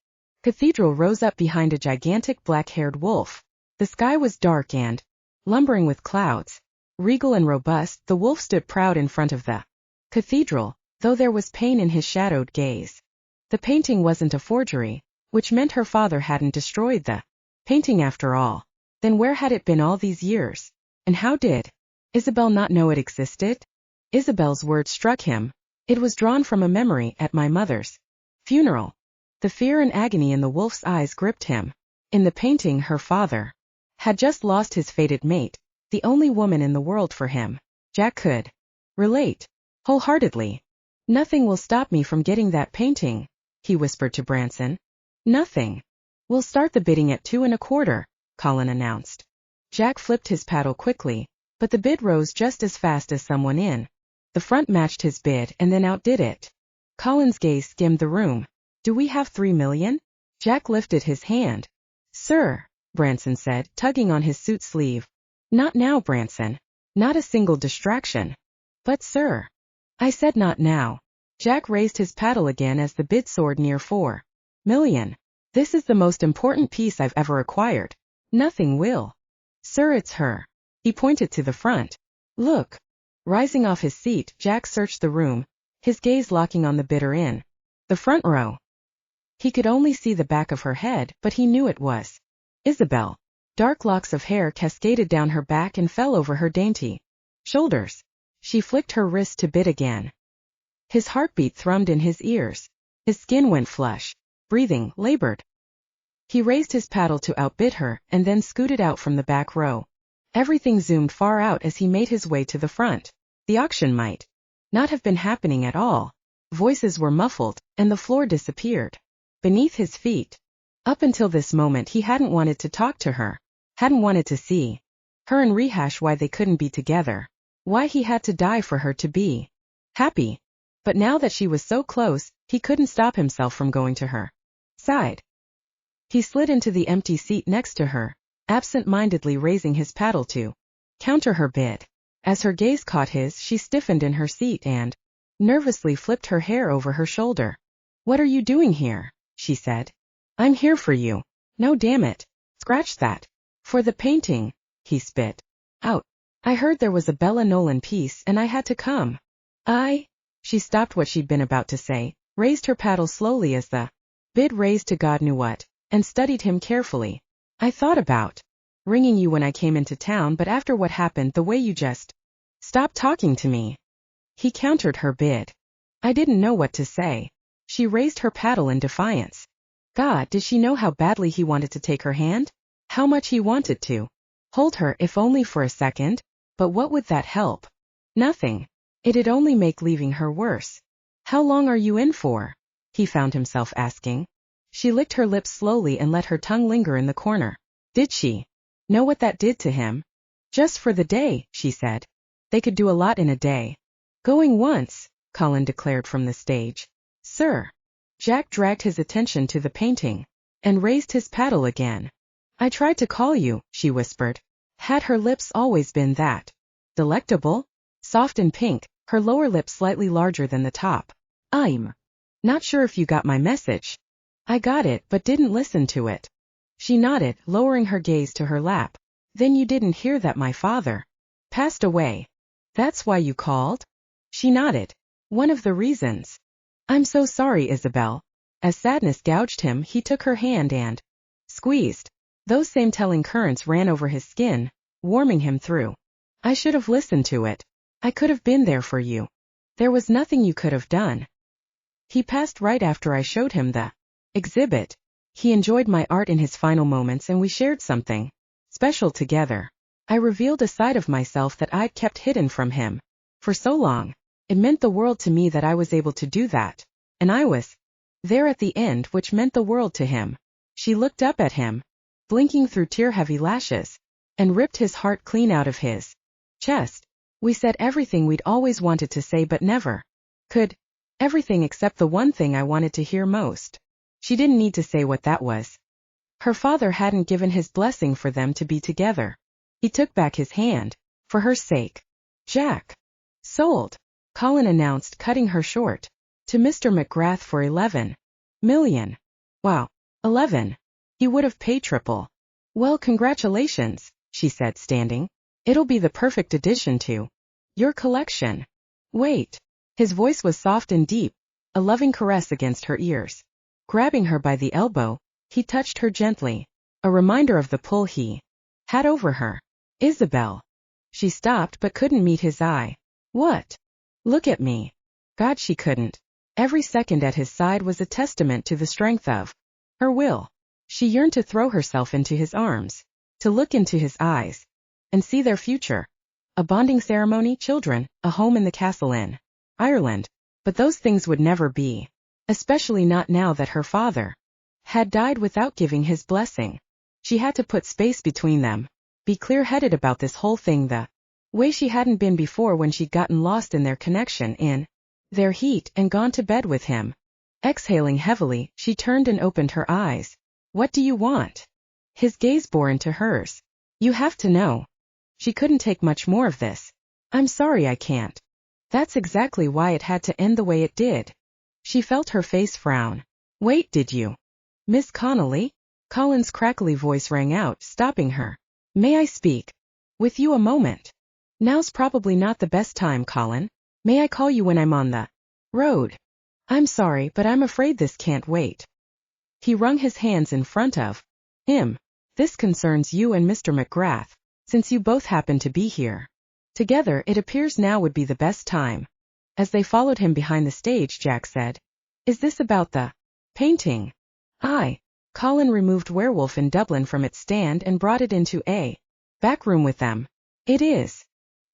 Cathedral rose up behind a gigantic black-haired wolf. The sky was dark and lumbering with clouds. Regal and robust, the wolf stood proud in front of the cathedral, though there was pain in his shadowed gaze. The painting wasn't a forgery, which meant her father hadn't destroyed the painting after all. Then where had it been all these years? And how did Isabelle not know it existed? Isabelle's words struck him. It was drawn from a memory at my mother's funeral. The fear and agony in the wolf's eyes gripped him. In the painting, her father had just lost his fated mate, the only woman in the world for him. Jack could relate wholeheartedly. Nothing will stop me from getting that painting, he whispered to Branson. Nothing. We'll start the bidding at 2.25, Colin announced. Jack flipped his paddle quickly, but the bid rose just as fast as someone in. The front matched his bid and then outdid it. Colin's gaze skimmed the room. Do we have 3 million? Jack lifted his hand. Sir, Branson said, tugging on his suit sleeve. Not now, Branson. Not a single distraction. But sir. I said not now. Jack raised his paddle again as the bid soared near 4 million. This is the most important piece I've ever acquired. Nothing will. Sir, it's her. He pointed to the front. Look. Rising off his seat, Jack searched the room, his gaze locking on the bidder in the front row. He could only see the back of her head, but he knew it was Isabelle. Dark locks of hair cascaded down her back and fell over her dainty shoulders. She flicked her wrist to bid again. His heartbeat thrummed in his ears. His skin went flush. Breathing labored. He raised his paddle to outbid her and then scooted out from the back row. Everything zoomed far out as he made his way to the front. The auction might not have been happening at all. Voices were muffled, and the floor disappeared beneath his feet. Up until this moment he hadn't wanted to talk to her, hadn't wanted to see her and rehash why they couldn't be together, why he had to die for her to be happy. But now that she was so close, he couldn't stop himself from going to her side. He slid into the empty seat next to her, absent-mindedly raising his paddle to counter her bid. As her gaze caught his, she stiffened in her seat and nervously flipped her hair over her shoulder. What are you doing here? She said. I'm here for you. No, damn it. Scratch that. For the painting, he spit out. I heard there was a Bella Nolan piece and I had to come. She stopped what she'd been about to say, raised her paddle slowly as the bid raised to God knew what, and studied him carefully. I thought about ringing you when I came into town, but after what happened, the way you just stopped talking to me. He countered her bid. I didn't know what to say. She raised her paddle in defiance. God, did she know how badly he wanted to take her hand? How much he wanted to hold her, if only for a second? But what would that help? Nothing. It'd only make leaving her worse. How long are you in for? He found himself asking. She licked her lips slowly and let her tongue linger in the corner. Did she know what that did to him? Just for the day, she said. They could do a lot in a day. Going once, Colin declared from the stage. Sir. Jack dragged his attention to the painting and raised his paddle again. I tried to call you, she whispered. Had her lips always been that delectable? Soft and pink, her lower lip slightly larger than the top. I'm not sure if you got my message. I got it, but didn't listen to it. She nodded, lowering her gaze to her lap. Then you didn't hear that my father passed away. That's why you called? She nodded. One of the reasons. I'm so sorry, Isabelle. As sadness gouged him, he took her hand and squeezed. Those same telling currents ran over his skin, warming him through. I should have listened to it. I could have been there for you. There was nothing you could have done. He passed right after I showed him the exhibit. He enjoyed my art in his final moments and we shared something special together. I revealed a side of myself that I'd kept hidden from him for so long. It meant the world to me that I was able to do that. And I was there at the end, which meant the world to him. She looked up at him, blinking through tear-heavy lashes, and ripped his heart clean out of his chest. We said everything we'd always wanted to say but never could. Everything except the one thing I wanted to hear most. She didn't need to say what that was. Her father hadn't given his blessing for them to be together. He took back his hand. For her sake. Jack. Sold. Colin announced, cutting her short. To Mr. McGrath for 11 million. Wow. 11. He would have paid triple. Well, congratulations, she said, standing. It'll be the perfect addition to your collection. Wait. His voice was soft and deep, a loving caress against her ears. Grabbing her by the elbow, he touched her gently, a reminder of the pull he had over her. Isabelle. She stopped but couldn't meet his eye. What? Look at me. God, she couldn't. Every second at his side was a testament to the strength of her will. She yearned to throw herself into his arms, to look into his eyes, and see their future. A bonding ceremony, children, a home in the castle in Ireland. But those things would never be. Especially not now that her father had died without giving his blessing. She had to put space between them. Be clear-headed about this whole thing the way she hadn't been before when she'd gotten lost in their connection, in their heat, and gone to bed with him. Exhaling heavily, she turned and opened her eyes. What do you want? His gaze bore into hers. You have to know. She couldn't take much more of this. I'm sorry I can't. That's exactly why it had to end the way it did. She felt her face frown. Wait, did you? Miss Connelly? Colin's crackly voice rang out, stopping her. May I speak with you a moment? Now's probably not the best time, Colin. May I call you when I'm on the road? I'm sorry, but I'm afraid this can't wait. He wrung his hands in front of him. This concerns you and Mr. McGrath, since you both happen to be here together. It appears now would be the best time. As they followed him behind the stage, Jack said, Is this about the painting? Aye. Colin removed Werewolf in Dublin from its stand and brought it into a back room with them. It is.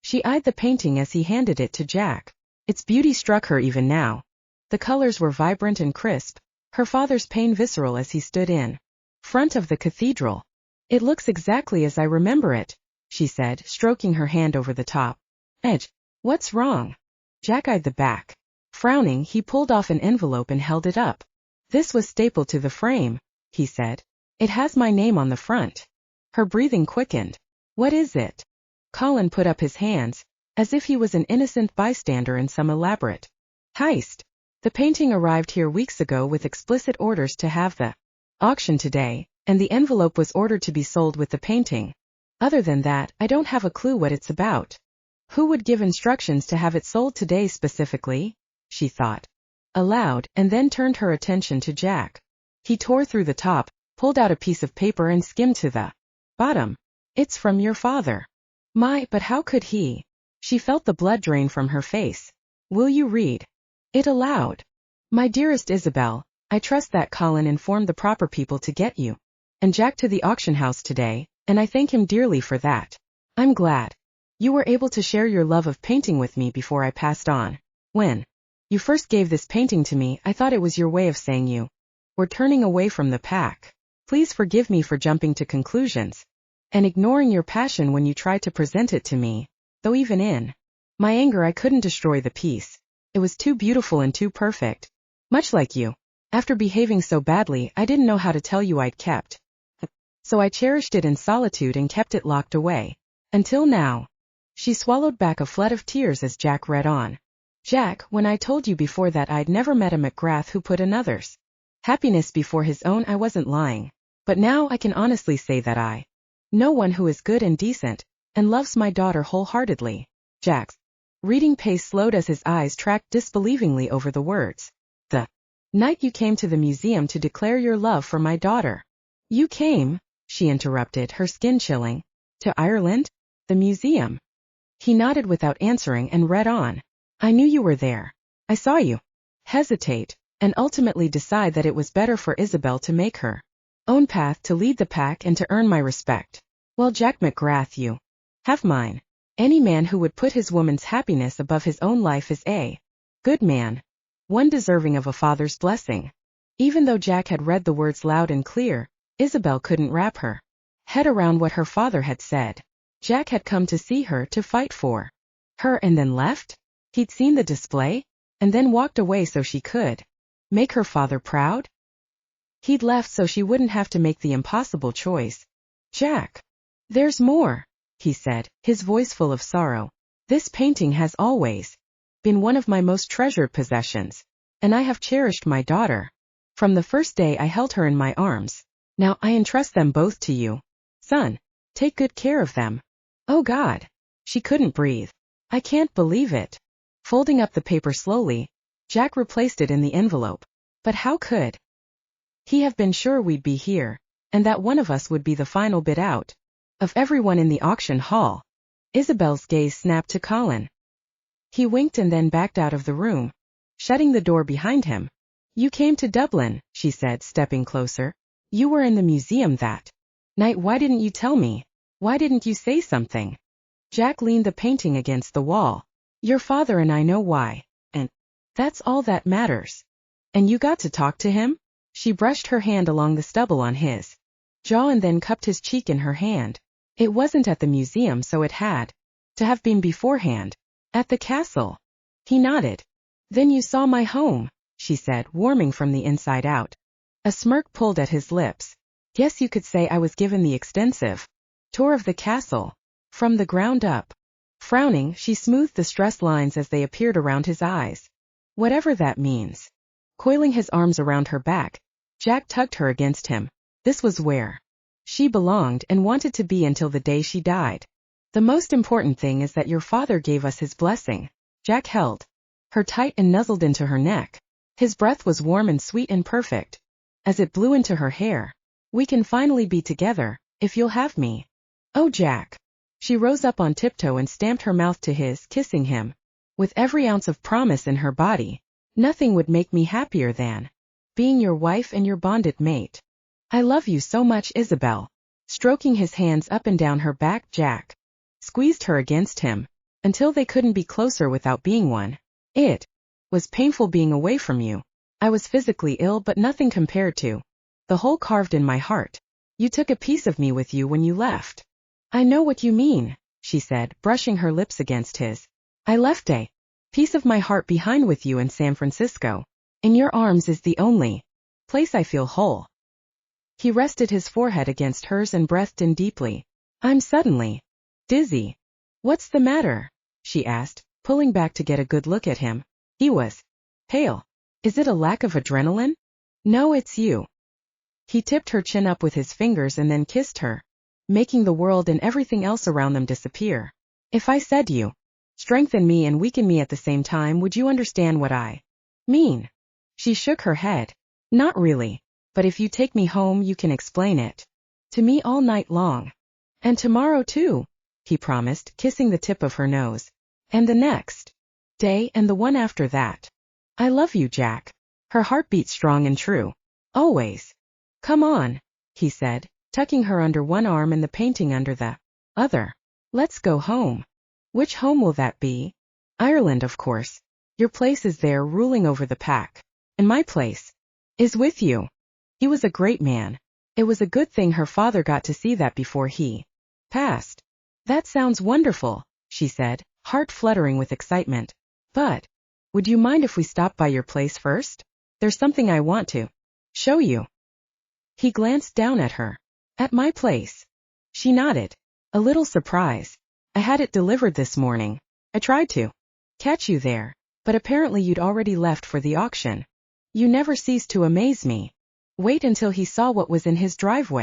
She eyed the painting as he handed it to Jack. Its beauty struck her even now. The colors were vibrant and crisp, her father's pain visceral as he stood in front of the cathedral. It looks exactly as I remember it, she said, stroking her hand over the top edge. What's wrong? Jack eyed the back. Frowning, he pulled off an envelope and held it up. This was stapled to the frame, he said. It has my name on the front. Her breathing quickened. What is it? Colin put up his hands, as if he was an innocent bystander in some elaborate heist. The painting arrived here weeks ago with explicit orders to have the auction today, and the envelope was ordered to be sold with the painting. Other than that, I don't have a clue what it's about. Who would give instructions to have it sold today specifically? She thought aloud, and then turned her attention to Jack. He tore through the top, pulled out a piece of paper and skimmed to the bottom. It's from your father. But how could he? She felt the blood drain from her face. Will you read it aloud? My dearest Isabelle, I trust that Colin informed the proper people to get you and Jack to the auction house today, and I thank him dearly for that. I'm glad you were able to share your love of painting with me before I passed on. When you first gave this painting to me, I thought it was your way of saying you were turning away from the pack. Please forgive me for jumping to conclusions and ignoring your passion when you tried to present it to me, though even in my anger I couldn't destroy the piece. It was too beautiful and too perfect. Much like you. After behaving so badly, I didn't know how to tell you I'd kept. So I cherished it in solitude and kept it locked away. Until now. She swallowed back a flood of tears as Jack read on. Jack, when I told you before that I'd never met a McGrath who put another's happiness before his own, I wasn't lying. But now I can honestly say that I know one who is good and decent, and loves my daughter wholeheartedly. Jack's reading pace slowed as his eyes tracked disbelievingly over the words. The night you came to the museum to declare your love for my daughter. You came, she interrupted, her skin chilling. To Ireland? The museum. He nodded without answering and read on. I knew you were there. I saw you hesitate, and ultimately decide that it was better for Isabelle to make her own path, to lead the pack and to earn my respect. Well, Jack McGrath, you have mine. Any man who would put his woman's happiness above his own life is a good man, one deserving of a father's blessing. Even though Jack had read the words loud and clear, Isabelle couldn't wrap her head around what her father had said. Jack had come to see her, to fight for her, and then left? He'd seen the display, and then walked away so she could make her father proud? He'd left so she wouldn't have to make the impossible choice. Jack. There's more, he said, his voice full of sorrow. This painting has always been one of my most treasured possessions, and I have cherished my daughter from the first day I held her in my arms. Now I entrust them both to you. Son, take good care of them. Oh God. She couldn't breathe. I can't believe it. Folding up the paper slowly, Jack replaced it in the envelope. But how could he have been sure we'd be here, and that one of us would be the final bid out of everyone in the auction hall? Isabelle's gaze snapped to Colin. He winked and then backed out of the room, shutting the door behind him. You came to Dublin, she said, stepping closer. You were in the museum that night. Why didn't you tell me? Why didn't you say something? Jack leaned the painting against the wall. Your father and I know why. And That's all that matters. And you got to talk to him? She brushed her hand along the stubble on his jaw and then cupped his cheek in her hand. It wasn't at the museum, so it had to have been beforehand. At the castle. He nodded. Then you saw my home, she said, warming from the inside out. A smirk pulled at his lips. Guess you could say I was given the extensive tour of the castle, from the ground up. Frowning, she smoothed the stress lines as they appeared around his eyes. Whatever that means. Coiling his arms around her back, Jack tugged her against him. This was where she belonged and wanted to be until the day she died. The most important thing is that your father gave us his blessing. Jack held her tight and nuzzled into her neck. His breath was warm and sweet and perfect. As it blew into her hair. We can finally be together, if you'll have me. Oh, Jack. She rose up on tiptoe and stamped her mouth to his, kissing him. With every ounce of promise in her body. Nothing would make me happier than being your wife and your bonded mate. I love you so much, Isabelle. Stroking his hands up and down her back, Jack squeezed her against him, until they couldn't be closer without being one. It was painful being away from you. I was physically ill, but nothing compared to the hole carved in my heart. You took a piece of me with you when you left. I know what you mean, she said, brushing her lips against his. I left a piece of my heart behind with you in San Francisco. In your arms is the only place I feel whole. He rested his forehead against hers and breathed in deeply. I'm suddenly dizzy. What's the matter? She asked, pulling back to get a good look at him. He was pale. Is it a lack of adrenaline? No, it's you. He tipped her chin up with his fingers and then kissed her, making the world and everything else around them disappear. If I said you strengthen me and weaken me at the same time, would you understand what I mean? She shook her head. Not really. But if you take me home, you can explain it to me all night long. And tomorrow too, he promised, kissing the tip of her nose. And the next day and the one after that. I love you, Jack. Her heart beat strong and true. Always. Come on, he said, tucking her under one arm and the painting under the other. Let's go home. Which home will that be? Ireland, of course. Your place is there, ruling over the pack. And my place is with you. He was a great man. It was a good thing her father got to see that before he passed. That sounds wonderful, she said, heart fluttering with excitement. But would you mind if we stop by your place first? There's something I want to show you. He glanced down at her. At my place. She nodded, a little surprised. I had it delivered this morning. I tried to catch you there, but apparently you'd already left for the auction. You never ceased to amaze me. Wait until he saw what was in his driveway.